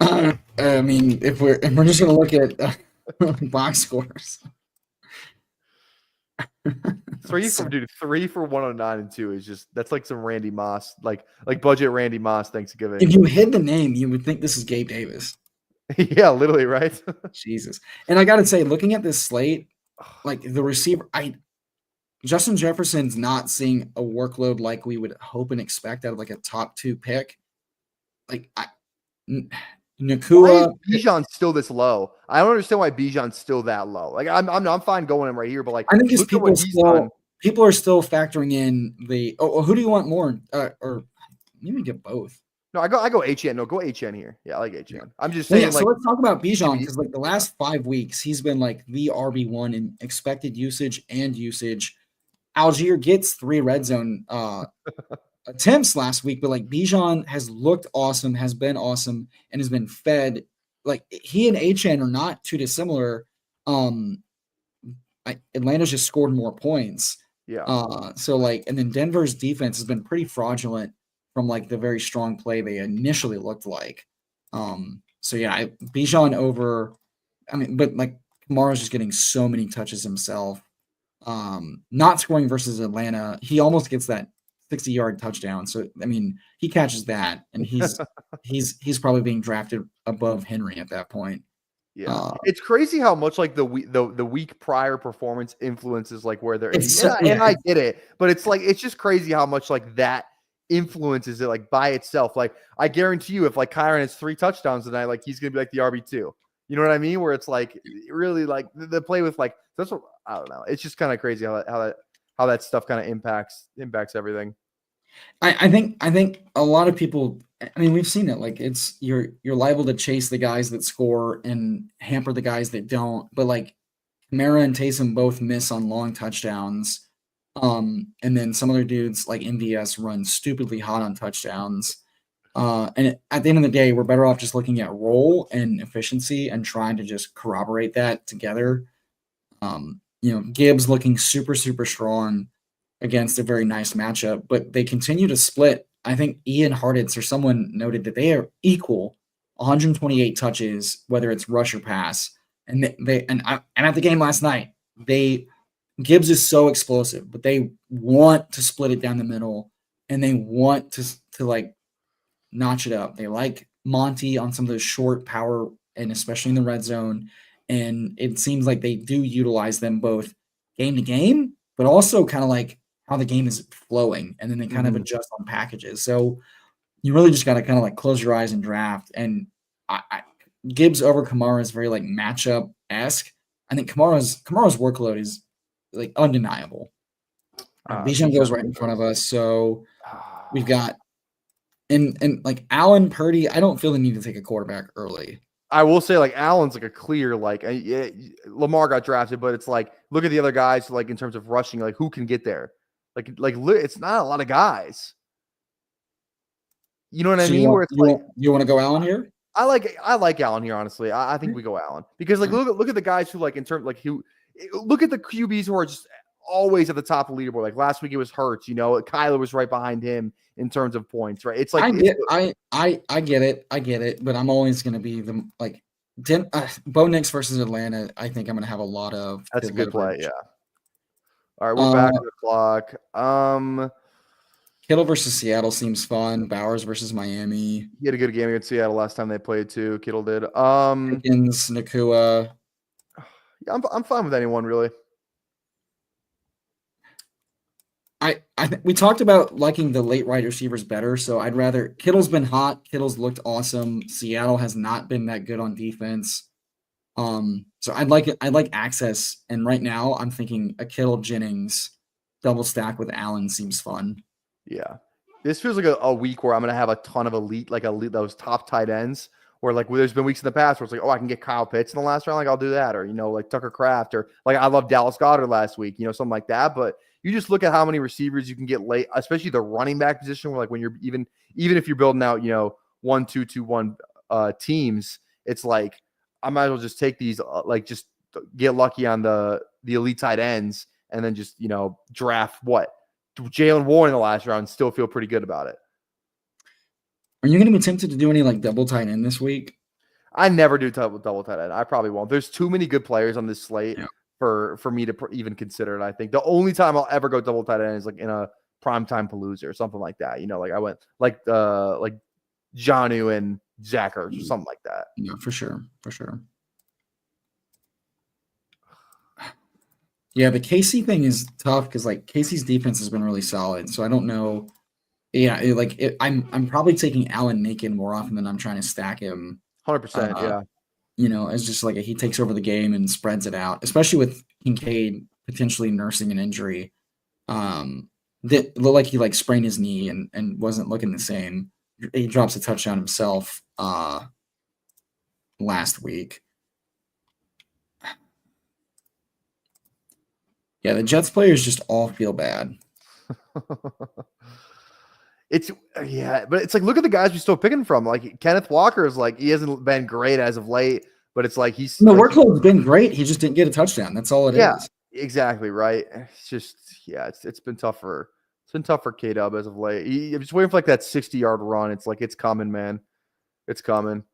I mean, if we're just gonna look at box scores, 3 for 109 and 2 is that's like some Randy Moss, like budget Randy Moss Thanksgiving. If you hid the name, you would think this is Gabe Davis. Yeah, literally, right? Jesus. And I gotta say, looking at this slate, like the receiver, Justin Jefferson's not seeing a workload like we would hope and expect out of like a top 2 pick. Like Nakua. Bijan's still this low. I don't understand why Bijan's still that low. Like I'm fine going him right here, but like I think it's people are still factoring in the who do you want more? Or maybe get both. No, I go HN. No, go HN here. Yeah, I like HN. I'm just saying. Yeah, so let's talk about Bijan because like the last 5 weeks, he's been like the RB1 in expected usage and usage. Algier gets 3 red zone attempts last week, but like Bijan has looked awesome, has been awesome, and has been fed. Like he and HN are not too dissimilar. Atlanta's just scored more points. Yeah. So like, and then Denver's defense has been pretty fraudulent from like the very strong play they initially looked like. So yeah, Bijan over. I mean, but like Kamara's just getting so many touches himself. Not scoring versus Atlanta, he almost gets that 60-yard touchdown. So I mean, he catches that, and he's probably being drafted above Henry at that point. Yeah, it's crazy how much like the week prior performance influences like where they're. And I get it, but it's just crazy how much like that influences it like by itself. Like I guarantee you, if like Kyron has 3 touchdowns tonight, like he's gonna be like the RB2. You know what I mean? Where it's like really like the play with like that's what I don't know. It's just kind of crazy how that stuff kind of impacts everything. I think a lot of people. I mean, we've seen it. Like it's you're liable to chase the guys that score and hamper the guys that don't. But like Kamara and Taysom both miss on long touchdowns. And then some other dudes like MVS run stupidly hot on touchdowns. And at the end of the day, we're better off just looking at role and efficiency and trying to just corroborate that together. Gibbs looking super, super strong against a very nice matchup, but they continue to split. I think Ian Hartitz or someone noted that they are equal 128 touches, whether it's rush or pass. And at the game last night, Gibbs is so explosive, but they want to split it down the middle and they want to like notch it up. They like Monty on some of those short power and especially in the red zone. And it seems like they do utilize them both game to game, but also kind of like how the game is flowing. And then they kind of adjust on packages. So you really just got to kind of like close your eyes and draft. And Gibbs over Kamara is very like matchup-esque. I think Kamara's workload is like undeniable. Bijan goes right in front of us. So we've got and like Allen, Purdy, I don't feel the need to take a quarterback early. I will say like Allen's like a clear like Lamar got drafted, but it's like look at the other guys like in terms of rushing, like who can get there? Like it's not a lot of guys. You know what I mean? Where it's you want to go Allen here? I like Allen here, honestly. I think we go Allen because like look at the guys who like in terms like who look at the QBs who are just always at the top of the leaderboard. Like last week it was Hurts, Kyler was right behind him in terms of points, right? It's like I get it, but I'm always going to be the like Bo Nix versus Atlanta. I think I'm going to have a lot of. That's a good play, yeah. All right, we're back to the clock. Kittle versus Seattle seems fun. Bowers versus Miami. He had a good game against Seattle last time they played too. Kittle did. Higgins, Nakua. Yeah, I'm fine with anyone really. We talked about liking the late wide receivers better, so I'd rather Kittle's been hot. Kittle's looked awesome. Seattle has not been that good on defense. So I'd like access, and right now I'm thinking a Kittle Jennings double stack with Allen seems fun. Yeah. This feels like a week where I'm gonna have a ton of elite those top tight ends. Where like there's been weeks in the past where it's like, oh, I can get Kyle Pitts in the last round, like I'll do that, or like Tucker Kraft, or like I love Dallas Goedert last week, something like that. But you just look at how many receivers you can get late, especially the running back position, where like when you're even if you're building out, 1-2-2-1 teams, it's like I might as well just take these, just get lucky on the elite tight ends, and then just draft Jalen Warren in the last round and still feel pretty good about it. Are you going to be tempted to do any like double tight end this week? I never do double tight end. I probably won't. There's too many good players on this slate for me to even consider it. I think the only time I'll ever go double tight end is like in a primetime Palooza or something like that. Like I went like Jonnu and Zach Ertz or something like that. Yeah, for sure. Yeah, the KC thing is tough because like KC's defense has been really solid. So I don't know. Yeah, I'm probably taking Allen Nakin more often than I'm trying to stack him. 100%. Yeah. As just like he takes over the game and spreads it out, especially with Kincaid potentially nursing an injury. That looked like he like sprained his knee and wasn't looking the same. He drops a touchdown himself last week. Yeah, the Jets players just all feel bad. But it's like, look at the guys we're still picking from. Like Kenneth Walker is like, he hasn't been great as of late, but it's like the workload's been great. He just didn't get a touchdown. That's all it is. Exactly right. It's just it's been tough for K-Dub as of late. I'm just waiting for like that 60-yard run. It's like it's coming, man. It's coming.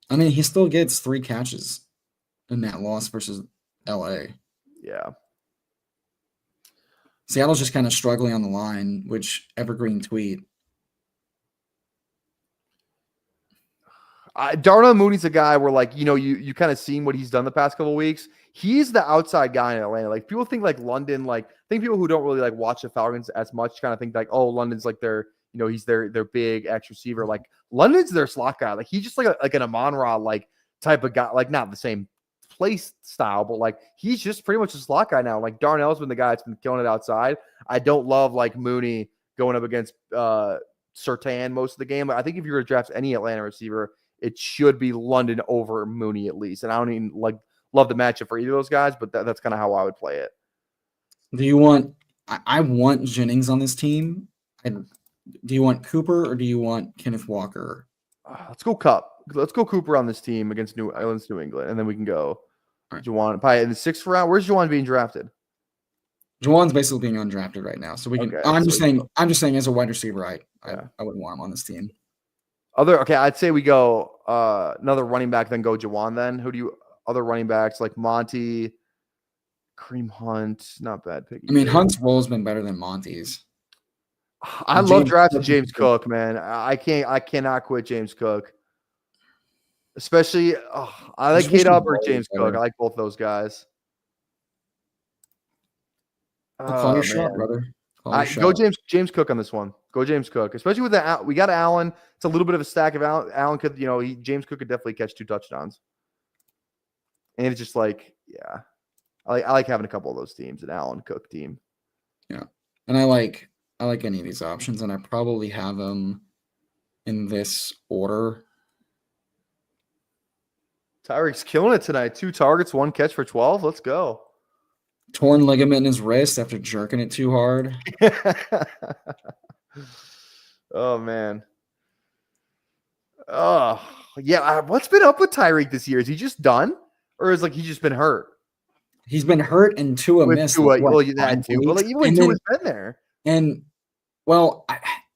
I mean, he still gets 3 catches in that loss versus LA. Yeah. Seattle's just kind of struggling on the line, which evergreen tweet. Darnell Mooney's a guy where like, you kind of seen what he's done the past couple of weeks. He's the outside guy in Atlanta. Like people think like London, like I think people who don't really like watch the Falcons as much kind of think like, oh, London's like their, he's their big X receiver. Like London's their slot guy. Like he's just like an Amon-Ra like type of guy, like not the same play style, but like he's just pretty much a slot guy now. Like Darnell's been the guy that's been killing it outside. I don't love like Mooney going up against Surtain most of the game, but I think if you were to draft any Atlanta receiver, it should be London over Mooney at least. And I don't even like love the matchup for either of those guys, but that's kind of how I would play it. Do you want? I want Jennings on this team. Do you want Cooper or do you want Kenneth Walker? Let's go Cup. Let's go Cooper on this team against New England, and then we can go Juwan. Probably in the 6th round. Where's Juwan being drafted? Juwan's basically being undrafted right now, so we can. Okay, I'm just saying, as a wide receiver, I wouldn't want him on this team. I'd say we go another running back, then go Juwan. Then who do you? Other running backs like Monty, Kareem Hunt, not bad pick. I mean, Hunt's role has been better than Monty's. I love drafting James Cook, man. I cannot quit James Cook. Especially, I like K-Dub or James Cook. I like both those guys. Call your shot, brother. Go James Cook on this one. Go James Cook. Especially with we got Allen. It's a little bit of a stack of Allen. Allen could, James Cook could definitely catch 2 touchdowns. And it's just like, yeah, I like having a couple of those teams, an Allen Cook team. Yeah, and I like any of these options, and I probably have them in this order. Tyreek's killing it tonight. 2 targets, 1 catch for 12. Let's go. Torn ligament in his wrist after jerking it too hard. Oh man. Oh yeah. What's been up with Tyreek this year? Is he just done? Or is like he's just been hurt? He's been hurt and Tua missed. Well, you had to. But like even when Tua's been there. And well,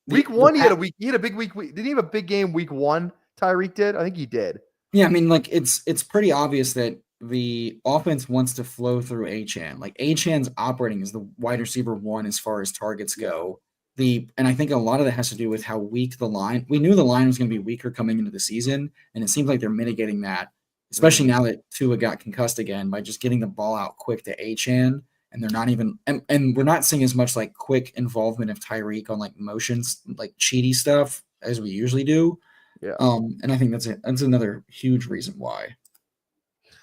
week 1, he had a week. He had a big week. Did he have a big game week 1? Tyreek did. I think he did. Yeah, I mean, like it's pretty obvious that the offense wants to flow through Achane. Like Achane's operating as the wide receiver 1 as far as targets go. And I think a lot of that has to do with how weak the line. We knew the line was going to be weaker coming into the season, and it seems like they're mitigating that, especially now that Tua got concussed again, by just getting the ball out quick to Achane. And they're not even, and we're not seeing as much like quick involvement of Tyreek on like motions, like cheaty stuff as we usually do. Yeah. And I think that's another huge reason why.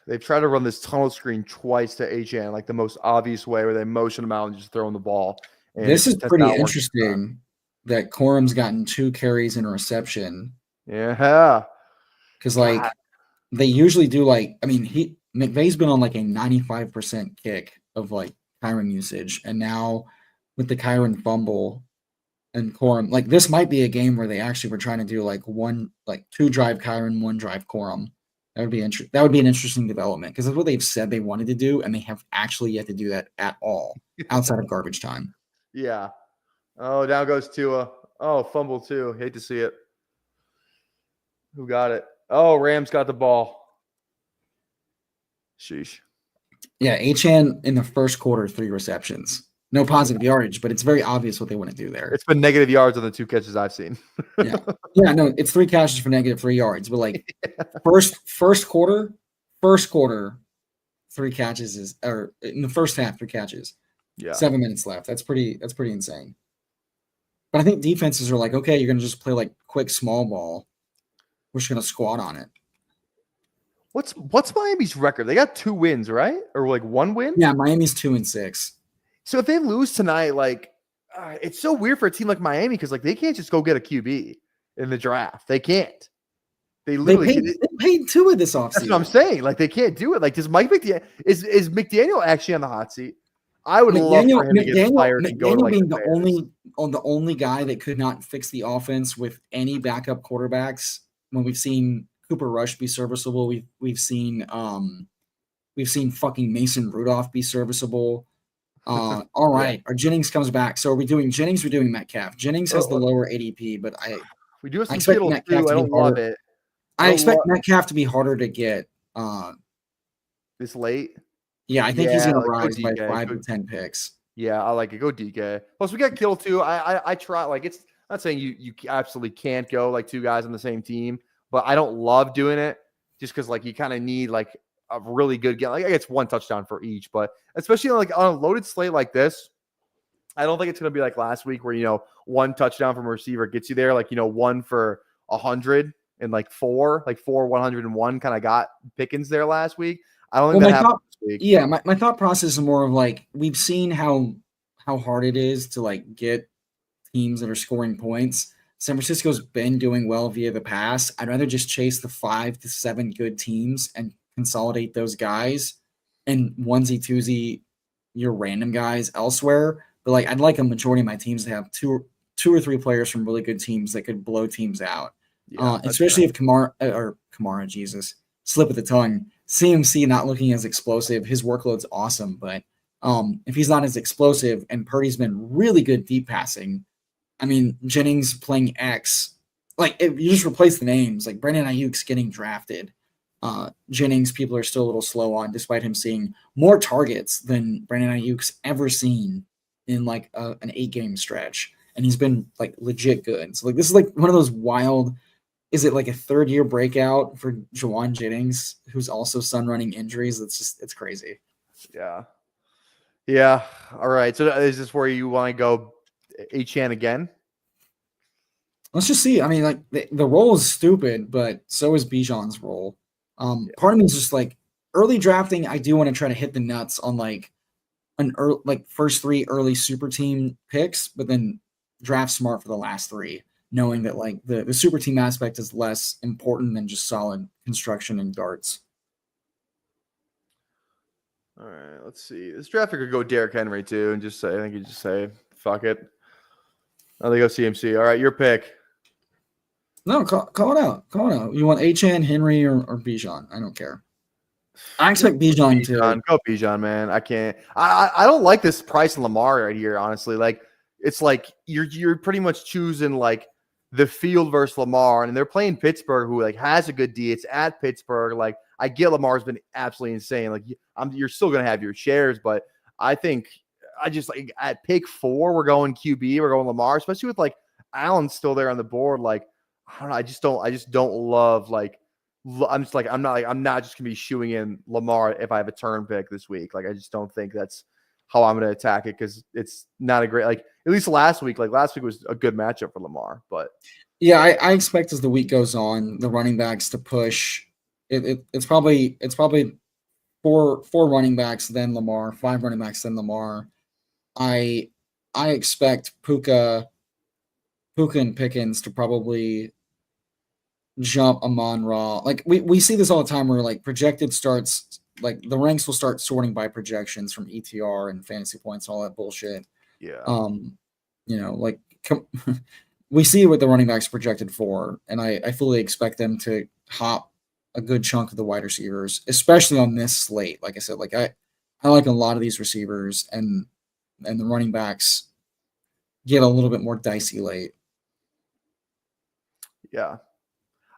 They've tried to run this tunnel screen twice to Achane, like the most obvious way where they motion him out and just throw him the ball. And This it is just has pretty not worked. interesting that Corum's gotten 2 carries and a reception Yeah. because God. they usually do McVay's been on like a 95% kick of like Kyron usage, and now with the Kyron fumble and Corum, like this might be a game where they actually were trying to do like 2 drive Kyron, 1 drive Corum. That would be That would be an interesting development because that's what they've said they wanted to do, and they have actually yet to do that at all outside of garbage time. Yeah. Oh, down goes Tua. Oh, fumble too. Hate to see it. Who got it? Oh, Rams got the ball. Sheesh. Yeah, Achan in the first quarter, 3 receptions. No positive yardage, but it's very obvious what they want to do there. It's been negative yards on the 2 catches I've seen. Yeah. Yeah, no, it's 3 catches for negative 3 yards. But like first quarter, 3 catches or in the first half, 3 catches. Yeah. 7 minutes left. That's pretty insane. But I think defenses are like, okay, you're gonna just play like quick small ball. We're just gonna squat on it. What's Miami's record? They got 2 wins, right? Or like 1 win? Yeah, Miami's 2-6. So if they lose tonight, like it's so weird for a team like Miami because like they can't just go get a QB in the draft. They can't. They literally paid Tua this offseason. That's what I'm saying. Like they can't do it. Like does Mike McDaniel is McDaniel actually on the hot seat? I would love for him to get fired and go to like being the only guy that could not fix the offense with any backup quarterbacks. When we've seen Cooper Rush be serviceable, we've seen fucking Mason Rudolph be serviceable. All right, our Jennings comes back. So are we doing Jennings? We're doing Metcalf. Jennings has the lower ADP, but we do have some expect Kittle too. I don't love it. I expect Metcalf to be harder to get this late. Yeah, I think he's going to rise by 5 to 10 picks. Yeah, I like it. Go DK. Plus, we got Kittle too. I try. Like, it's not saying you absolutely can't go like 2 guys on the same team, but I don't love doing it just because like you kind of need like a really good game. Like, I guess 1 touchdown for each, but especially like on a loaded slate like this, I don't think it's going to be like last week where 1 touchdown from a receiver gets you there. Like 1 for 100 and like 4 101 kind of got Pickens there last week. I don't think that happened this week. Yeah, my thought process is more of like we've seen how hard it is to like get teams that are scoring points. San Francisco's been doing well via the pass. I'd rather just chase the 5 to 7 good teams and consolidate those guys and onesie twosie your random guys elsewhere. But like I'd like a majority of my teams to have two or 3 players from really good teams that could blow teams out. Yeah, especially if Kamara, Jesus, slip of the tongue. CMC not looking as explosive. His workload's awesome, but if he's not as explosive and Purdy's been really good deep passing, I mean, Jennings playing X, like if you just replace the names, like Brandon Ayuk's getting drafted. Jennings, people are still a little slow on, despite him seeing more targets than Brandon Ayuk's ever seen in like an 8-game stretch. And he's been like legit good. So like this is like one of those wild. Is it like a 3rd-year breakout for Juwan Jennings, who's also sun running injuries? It's crazy. Yeah. Yeah. All right. So is this where you want to go Achan again? Let's just see. I mean, like the role is stupid, but so is Bijan's role. Part of me is just like early drafting. I do want to try to hit the nuts on like first 3 early super team picks, but then draft smart for the last 3. Knowing that like the super team aspect is less important than just solid construction and darts. All right, let's see. This draft could go Derrick Henry too, and I think you just say fuck it. Oh, they go CMC. All right, your pick. No, call it out. Call it out. You want Achan, Henry, or Bijan? I don't care. I expect Bijan to go Bijan, man. I can't. I don't like this price in Lamar right here. Honestly, like it's like you're pretty much choosing like the field versus Lamar, and they're playing Pittsburgh, who like has a good D. It's at Pittsburgh. Like I get Lamar's been absolutely insane. Like you're still gonna have your shares, but I think I just like at pick 4, we're going QB, we're going Lamar, especially with like Allen still there on the board. Like I don't know, I just don't love like I'm not just gonna be shooing in Lamar if I have a turn pick this week. Like I just don't think that's how I'm going to attack it because it's not a great, like at least last week was a good matchup for Lamar. But yeah, I expect as the week goes on, the running backs to push. It's probably 4 running backs then Lamar, 5 running backs then Lamar. I I expect Puka and Pickens to probably jump Amon-Ra. Like we see this all the time where like projected starts, like the ranks will start sorting by projections from ETR and fantasy points and all that bullshit. Yeah. Like we see what the running backs projected for, and I fully expect them to hop a good chunk of the wide receivers, especially on this slate. Like I said, like I like a lot of these receivers, and the running backs get a little bit more dicey late. Yeah.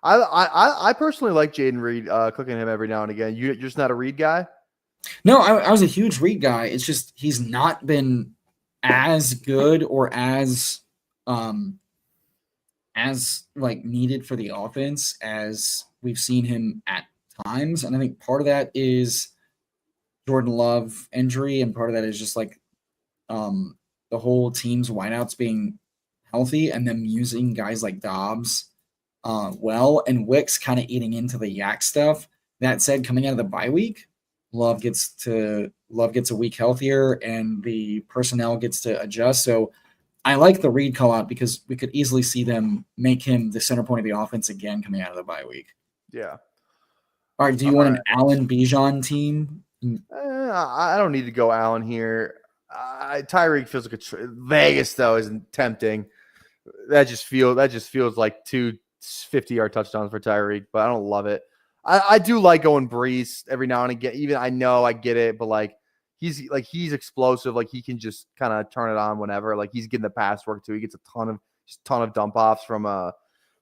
I personally like Jaden Reed, clicking him every now and again. You're just not a Reed guy? No, I was a huge Reed guy. It's just he's not been as good or as like needed for the offense as we've seen him at times. And I think part of that is Jordan Love injury, and part of that is just like the whole team's wideouts being healthy and them using guys like Dobbs well, and Wicks kind of eating into the yak stuff. That said, coming out of the bye week, Love gets a week healthier, and the personnel gets to adjust. So I like the Reed call out because we could easily see them make him the center point of the offense again coming out of the bye week. Yeah. All right. Do you want an Allen Bijan team? I don't need to go Allen here. Tyreek feels like Vegas though isn't tempting. That just feels like 2 50-yard touchdowns for Tyreek, but I don't love it. I do like going Brees every now and again. Even I know I get it, but like he's explosive. Like he can just kind of turn it on whenever. Like he's getting the pass work too. He gets a ton of dump offs from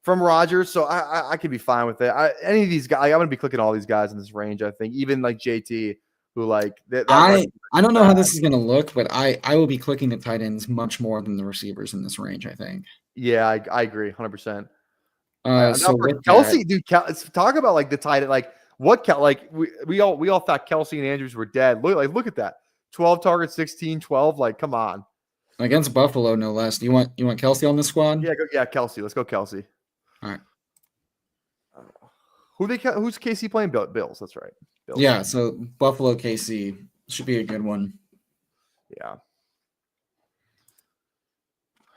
Rodgers. So I could be fine with it. Any of these guys, I'm gonna be clicking all these guys in this range. I think even like JT, who like I don't know how this is gonna look, but I will be clicking the tight ends much more than the receivers in this range. I think. Yeah, I agree, 100%. So with Kelsey, dude, talk about like the tight end, like what we all thought Kelsey and Andrews were dead. Look at that. 12 targets, 16, 12. Like, come on. Against Buffalo, no less. Do you want Kelsey on this squad? Yeah, Kelsey. Let's go, Kelsey. All right. Who's KC playing? Bills. That's right. Bills. Yeah, so Buffalo KC should be a good one. Yeah.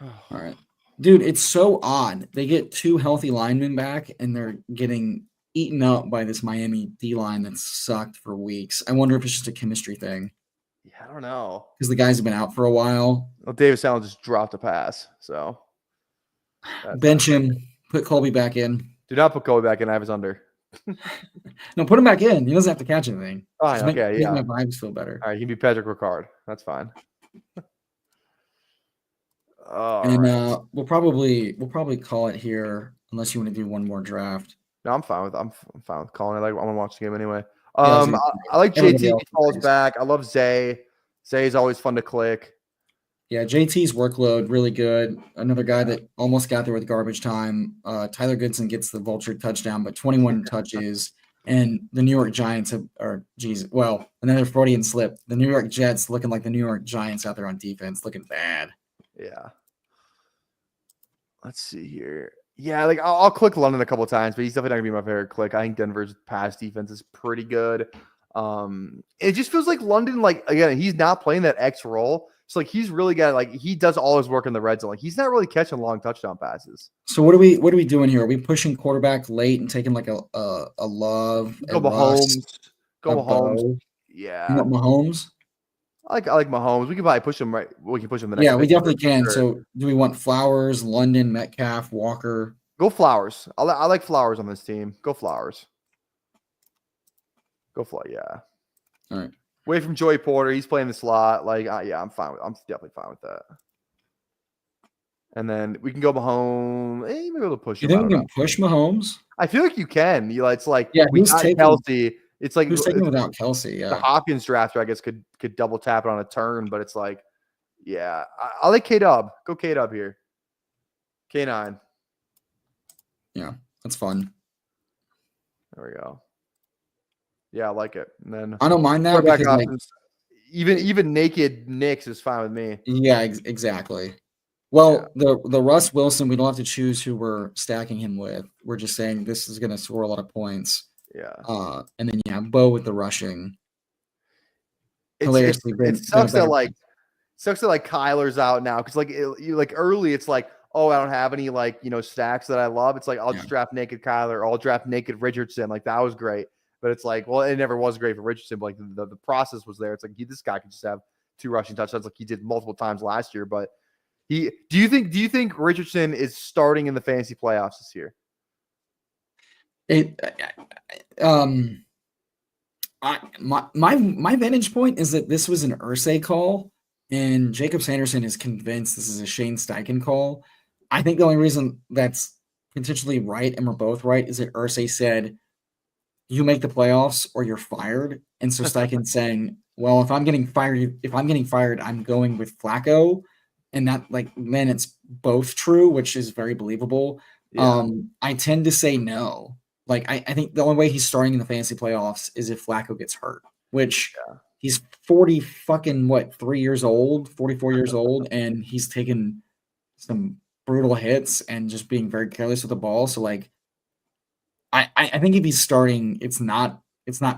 All right. Dude, it's so odd. They get 2 healthy linemen back, and they're getting eaten up by this Miami D-line that's sucked for weeks. I wonder if it's just a chemistry thing. Yeah, I don't know. Because the guys have been out for a while. Well, Davis Allen just dropped a pass, so. Bench him. Put Colby back in. Do not put Colby back in. I have his under. No, put him back in. He doesn't have to catch anything. Fine, okay, yeah. Make my vibes feel better. All right, he can be Patrick Ricard. That's fine. Right. We'll probably call it here unless you want to do one more draft. No, I'm fine with calling it. Like, I want to watch the game anyway. I like JT. He falls back. I love Zay. Zay is always fun to click. Yeah, JT's workload really good. Another guy that almost got there with garbage time. Tyler Goodson gets the vulture touchdown, but 21 touches. And the New York Giants another Freudian slip. The New York Jets looking like the New York Giants out there on defense, looking bad. Yeah. Let's see here. Yeah, like I'll click London a couple of times, but he's definitely not gonna be my favorite click. I think Denver's pass defense is pretty good. It just feels like London, like again, he's not playing that X role. So like he's really got he does all his work in the red zone. Like he's not really catching long touchdown passes. So what are we doing here? Are we pushing quarterback late and taking like a Love? Go Mahomes. Go Mahomes. Yeah. You want Mahomes? I like Mahomes. We can probably push him right. We can push him the next. Yeah, we definitely can. Sure. So do we want Flowers, London, Metcalf, Walker? Go Flowers. I like Flowers on this team. Go Flowers. Yeah. All right. Away from Joey Porter. He's playing the slot. Like, yeah, I'm definitely fine with that. And then we can go Mahomes. Maybe we'll push him. You think we can push Mahomes? I feel like you can. It's like we got Kelsey. It's like who's taking without Kelsey? Yeah, the Hopkins drafter, I guess, could double tap it on a turn, but it's like, yeah, I like K-Dub. Go K-Dub here. K9. Yeah, that's fun. There we go. Yeah, I like it. And then I don't mind that because like, even naked Knicks is fine with me. Yeah, exactly. Well, the Russ Wilson, we don't have to choose who we're stacking him with. We're just saying this is going to score a lot of points. Yeah. And then Bo with the rushing. It sucks that sucks that like Kyler's out now because like early it's like, oh, I don't have any like stacks that I love. It's like I'll just draft naked Kyler, or I'll draft naked Richardson. Like that was great, but it's like, well, it never was great for Richardson. But like the process was there. It's like this guy could just have 2 rushing touchdowns like he did multiple times last year. But do you think Richardson is starting in the fantasy playoffs this year? My vantage point is that this was an Irsay call, and Jacob Sanderson is convinced this is a Shane Steichen call. I think the only reason that's potentially right, and we're both right, is that Irsay said, "You make the playoffs or you're fired," and so Steichen's saying, "Well, if I'm getting fired, I'm going with Flacco," and that then it's both true, which is very believable. Yeah. I tend to say no. I think the only way he's starting in the fantasy playoffs is if Flacco gets hurt, which he's 3 years old, 44 years old, and he's taken some brutal hits and just being very careless with the ball. So I think if he's starting, it's not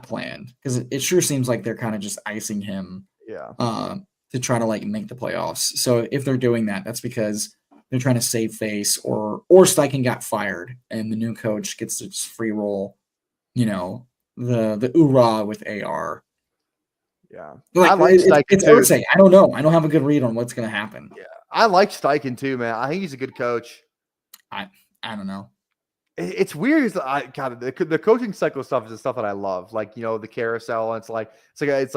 planned, because it sure seems like they're kind of just icing him to try to make the playoffs. So if they're doing that, that's because they're trying to save face, or Steichen got fired and the new coach gets to just free roll, the oorah with AR. Yeah. I like Steichen too. Irsay. I don't know. I don't have a good read on what's going to happen. Yeah. I like Steichen too, man. I think he's a good coach. I don't know. It's weird. The coaching cycle stuff is the stuff that I love. The carousel. And it's like,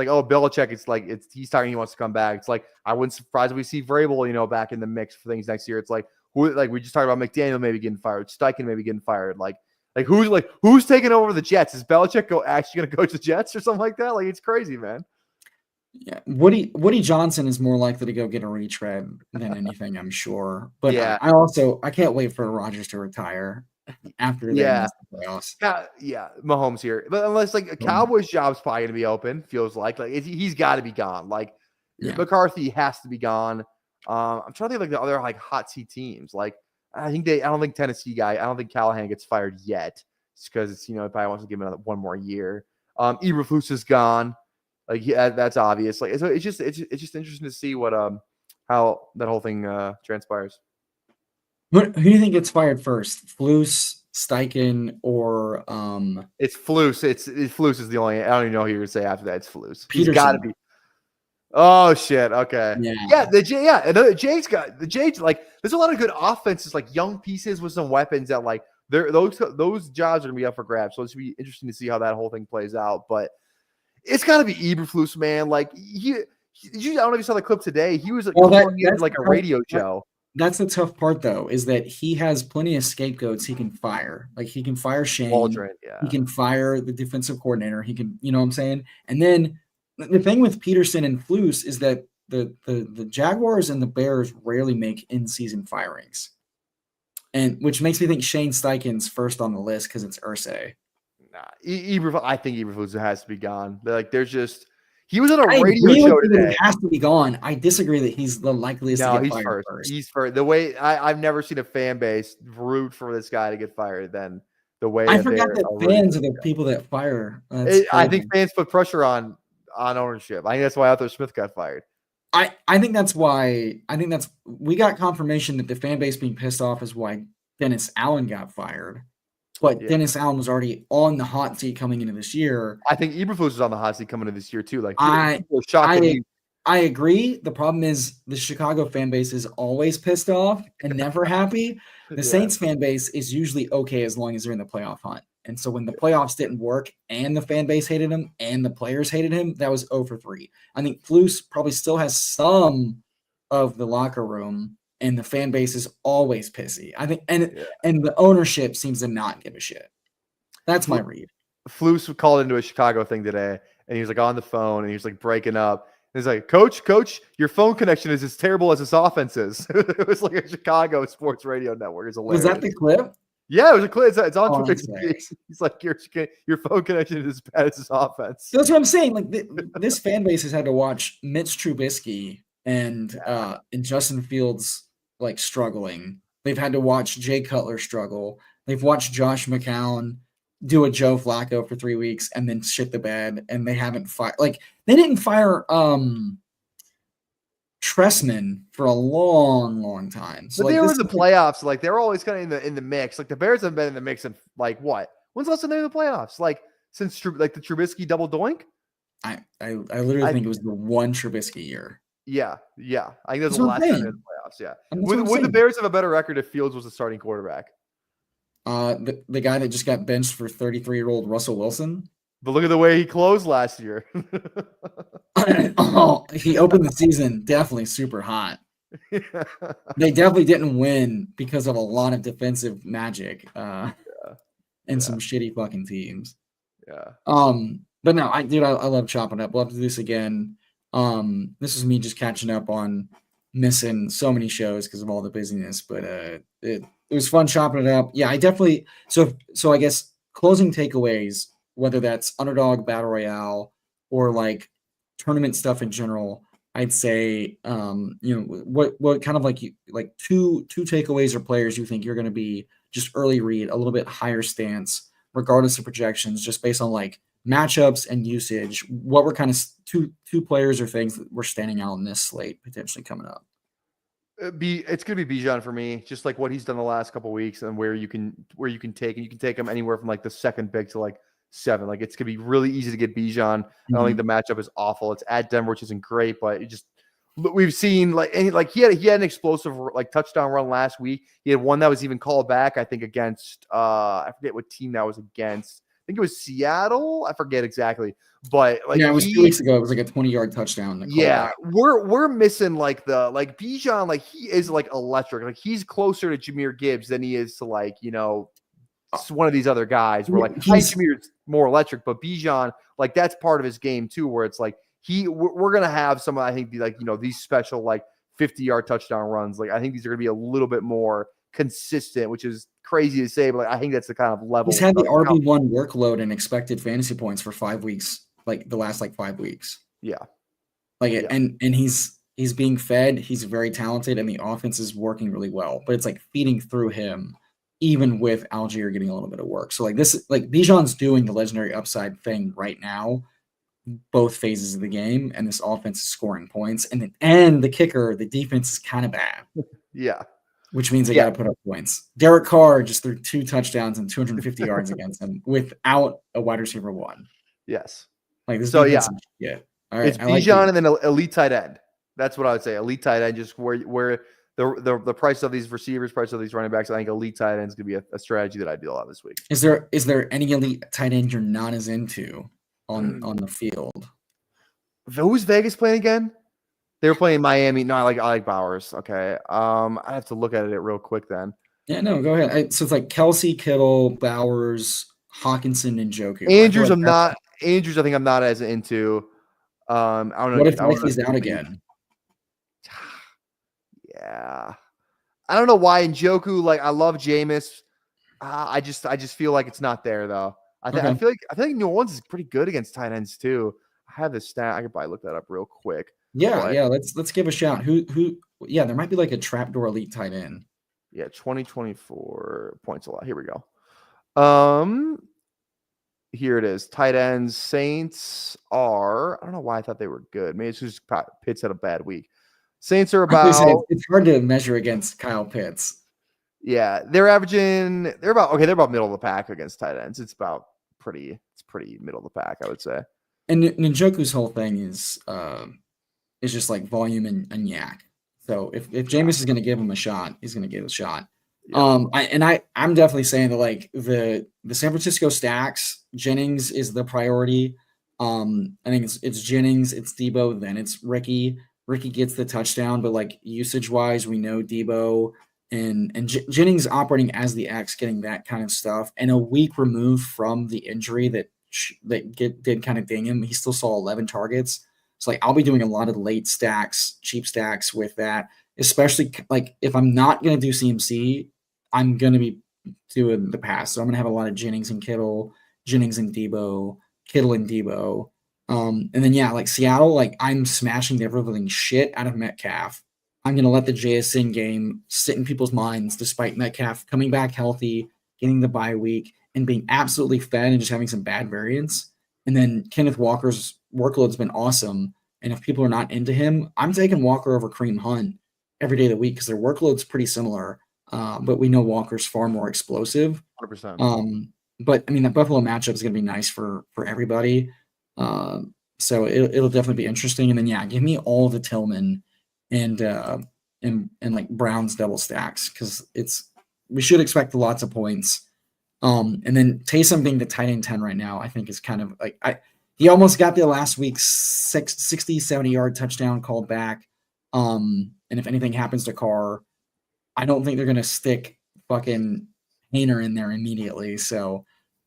oh, Belichick. He's talking. He wants to come back. It's like, I wouldn't surprise if we see Vrabel, back in the mix for things next year. It's like, we just talked about McDaniel maybe getting fired, Steichen maybe getting fired. Who's taking over the Jets? Is Belichick actually going to coach the Jets or something like that? It's crazy, man. Yeah, Woody Johnson is more likely to go get a retread than anything, I'm sure. But yeah, I can't wait for Rodgers to retire after they miss the playoffs. Mahomes here, but unless a Cowboys job's probably going to be open, feels like he's got to be gone. McCarthy has to be gone. I'm trying to think the other hot seat teams. I don't think Tennessee guy. I don't think Callahan gets fired yet, just because it's he probably wants to give him one more year. Eberflus is gone. That's obvious. So it's just interesting to see what how that whole thing transpires. Who do you think gets fired first? Flus, Steichen, or It's Flus. It's Flus is the only. I don't even know who you would say after that. It's Flus. Peterson. He's got to be. Oh shit. Okay. Yeah. The Jays got the Jays. There's a lot of good offenses, young pieces with some weapons that those jobs are gonna be up for grabs. So it's gonna be interesting to see how that whole thing plays out. But it's got to be Eberflus, man. I don't know if you saw the clip today. He was a radio show. That's the tough part, though, is that he has plenty of scapegoats he can fire. He can fire Shane. Waldron, He can fire the defensive coordinator. He can, you know what I'm saying? And then the thing with Peterson and Flus is that the Jaguars and the Bears rarely make in-season firings, and which makes me think Shane Steichen's first on the list because it's Irsay. Nah, I think Eberflus has to be gone. There's just he was on a radio show today. He has to be gone. I disagree that he's the likeliest to get fired first. He's first. The way I've never seen a fan base root for this guy to get fired than the way I forgot that fans are the people that fire. I think fans put pressure on ownership. I think that's why Arthur Smith got fired. I think that's why. We got confirmation that the fan base being pissed off is why Dennis Allen got fired. But Dennis Allen was already on the hot seat coming into this year. I think Eberflus was on the hot seat coming into this year too. I agree. The problem is the Chicago fan base is always pissed off and never happy. The Saints fan base is usually okay as long as they're in the playoff hunt. And so when the playoffs didn't work and the fan base hated him and the players hated him, that was 0 for 3. I think Flus probably still has some of the locker room, and the fan base is always pissy. I think, and the ownership seems to not give a shit. That's my read. Flus called into a Chicago thing today, and he was on the phone, and he was breaking up. And he's like, Coach, your phone connection is as terrible as this offense is. It was a Chicago sports radio network. Was that the clip? Yeah, it was a clip. It's on Twitter. He's like, your phone connection is as bad as this offense. That's what I'm saying. This fan base has had to watch Mitch Trubisky and Justin Fields struggling. They've had to watch Jay Cutler struggle. They've watched Josh McCown do a Joe Flacco for 3 weeks and then shit the bed, and they haven't fired. They didn't fire Tressman for a long, long time. So But like they were this in the playoffs. Like they're always kind of in the mix. Like the Bears have been in the mix in like what? When's the last time they were in the playoffs? Like since like the Trubisky double doink? I literally I think it was the one Trubisky year. yeah. I think that was That's the what I'm last time they were in saying. the playoffs. Yeah. And that's what I'm Would the saying. Bears have a better record if Fields was the starting quarterback? The guy that just got benched for 33-year-old Russell Wilson. But look at the way he closed last year. Oh, he opened the season definitely super hot. They definitely didn't win because of a lot of defensive magic and some shitty fucking teams. Yeah. But no, I love chopping up. We'll have to do this again. This is me just catching up on missing so many shows because of all the busyness, but it was fun chopping it up. Yeah, I definitely so I guess closing takeaways, whether that's Underdog Battle Royale or like tournament stuff in general, I'd say what kind of like two takeaways or players you think you're going to be just early read, a little bit higher stance regardless of projections, just based on like matchups and usage. What were kind of two players or things that were standing out in this slate potentially coming up? It's gonna be Bijan for me, just like what he's done the last couple of weeks, and where you can take him anywhere from like the second pick to like 7. Like it's gonna be really easy to get Bijan. I don't think the matchup is awful. It's at Denver, which isn't great, but it just we've seen he had an explosive like touchdown run last week. He had one that was even called back, I think against I forget what team that was against. I think it was Seattle. I forget exactly, but like it was 2 weeks ago. It was like a 20-yard touchdown. Yeah, we're missing like Bijan. Like he is like electric. Like he's closer to Jahmyr Gibbs than he is to like one of these other guys. Where like Jahmyr's more electric, but Bijan, like that's part of his game too. Where it's like we're gonna have some. I think these special like 50-yard touchdown runs. Like I think these are gonna be a little bit more consistent, which is crazy to say, but like I think that's the kind of level. He's had the RB1 workload and expected fantasy points for 5 weeks, like the last 5 weeks. Yeah, and he's being fed. He's very talented, and the offense is working really well. But it's like feeding through him, even with Algier getting a little bit of work. So like this, like Bijan's doing the legendary upside thing right now, both phases of the game, and this offense is scoring points. And the kicker, the defense is kind of bad. Yeah. Which means they got to put up points. Derek Carr just threw 2 touchdowns and 250 yards against him without a wide receiver 1. Yes. Like this. So yeah. All right. It's Bijan and then elite tight end. That's what I would say. Elite tight end, just where the price of these receivers, price of these running backs. I think elite tight end is going to be a strategy that I do a lot this week. Is there any elite tight end you're not as into on the field? Who's Vegas playing again? They were playing Miami. No, I like Bowers. Okay. I have to look at it real quick then. Yeah, no, go ahead. So it's like Kelsey, Kittle, Bowers, Hawkinson, and Njoku. Andrews, I think I'm not as into. I don't know. What if Likely's out again? Yeah. I don't know why Njoku, like I love Jameis. I just feel like it's not there though. I feel like New Orleans is pretty good against tight ends too. I have this stat. I could probably look that up real quick. Yeah. Let's give a shout. Who? Yeah, there might be like a trapdoor elite tight end. Yeah, 2024 points a lot. Here we go. Here it is. Tight ends. Saints are. I don't know why I thought they were good. Maybe it's just Pitts had a bad week. Saints are about. It's hard to measure against Kyle Pitts. Yeah, they're about middle of the pack against tight ends. It's pretty middle of the pack, I would say. And Njoku's whole thing is just like volume and yak. So if Jameis is going to give him a shot, he's going to give a shot. Yeah. I'm definitely saying that like the San Francisco stacks, Jennings is the priority. I think it's Jennings, it's Debo, then it's Ricky. Ricky gets the touchdown, but like usage wise, we know Debo and Jennings operating as the X, getting that kind of stuff. And a week removed from the injury that did kind of ding him, he still saw 11 targets. So like I'll be doing a lot of late stacks, cheap stacks with that, especially like if I'm not going to do CMC, I'm going to be doing the pass. So I'm going to have a lot of Jennings and Kittle, Jennings and Debo, Kittle and Debo. And then, like Seattle, like I'm smashing the everything shit out of Metcalf. I'm going to let the JSN game sit in people's minds despite Metcalf coming back healthy, getting the bye week, and being absolutely fed and just having some bad variance. And then Kenneth Walker's workload's been awesome. And if people are not into him, I'm taking Walker over Kareem Hunt every day of the week because their workload's pretty similar. But we know Walker's far more explosive. 100%. But I mean, the Buffalo matchup is going to be nice for everybody. So it'll definitely be interesting. And then give me all the Tillman and like Browns double stacks because we should expect lots of points. And then Taysom being the tight end 10 right now, I think is kind of like he almost got the last week's 60, 70-yard touchdown called back. And if anything happens to Carr, I don't think they're going to stick fucking Hayner in there immediately. So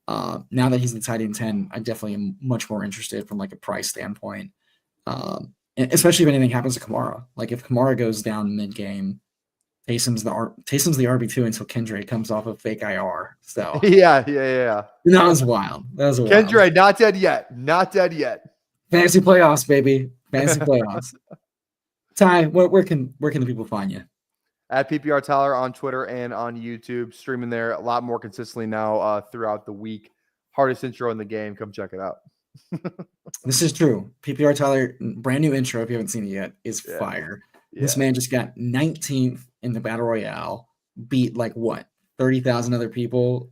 now that he's the tight end 10, I definitely am much more interested from like a price standpoint. Especially if anything happens to Kamara. Like if Kamara goes down mid-game, Taysom's the RB2 until Kendrick comes off of fake IR. So yeah. That was wild. Kendrick, not dead yet. Not dead yet. Fantasy playoffs, baby. Fantasy playoffs. Ty, where can the people find you? At PPR Tyler on Twitter and on YouTube, streaming there a lot more consistently now throughout the week. Hardest intro in the game. Come check it out. This is true. PPR Tyler, brand new intro, if you haven't seen it yet, is fire. Yeah. This man just got 19th in the Battle Royale, beat 30,000 other people.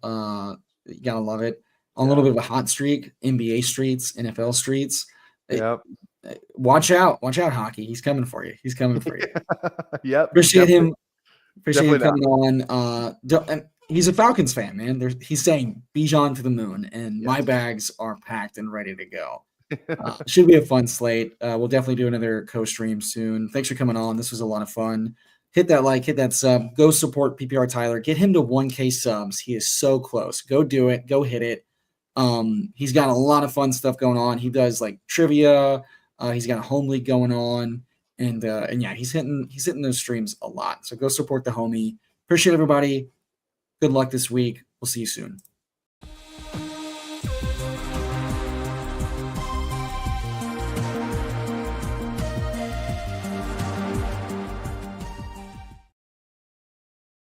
You gotta love it. On a little bit of a hot streak, NBA streets, NFL streets. Yep. Watch out, hockey. He's coming for you. Yep. Appreciate him coming on. And he's a Falcons fan, man. He's saying Bijan to the moon, and my bags are packed and ready to go. Should be a fun slate. We'll definitely do another co-stream soon. Thanks for coming on. This was a lot of fun. Hit that like, hit that sub. Go support PPR Tyler. Get him to 1K subs. He is so close. Go do it. Go hit it. He's got a lot of fun stuff going on. He does trivia. He's got a home league going on, and he's hitting those streams a lot. So go support the homie. Appreciate everybody. Good luck this week. We'll see you soon.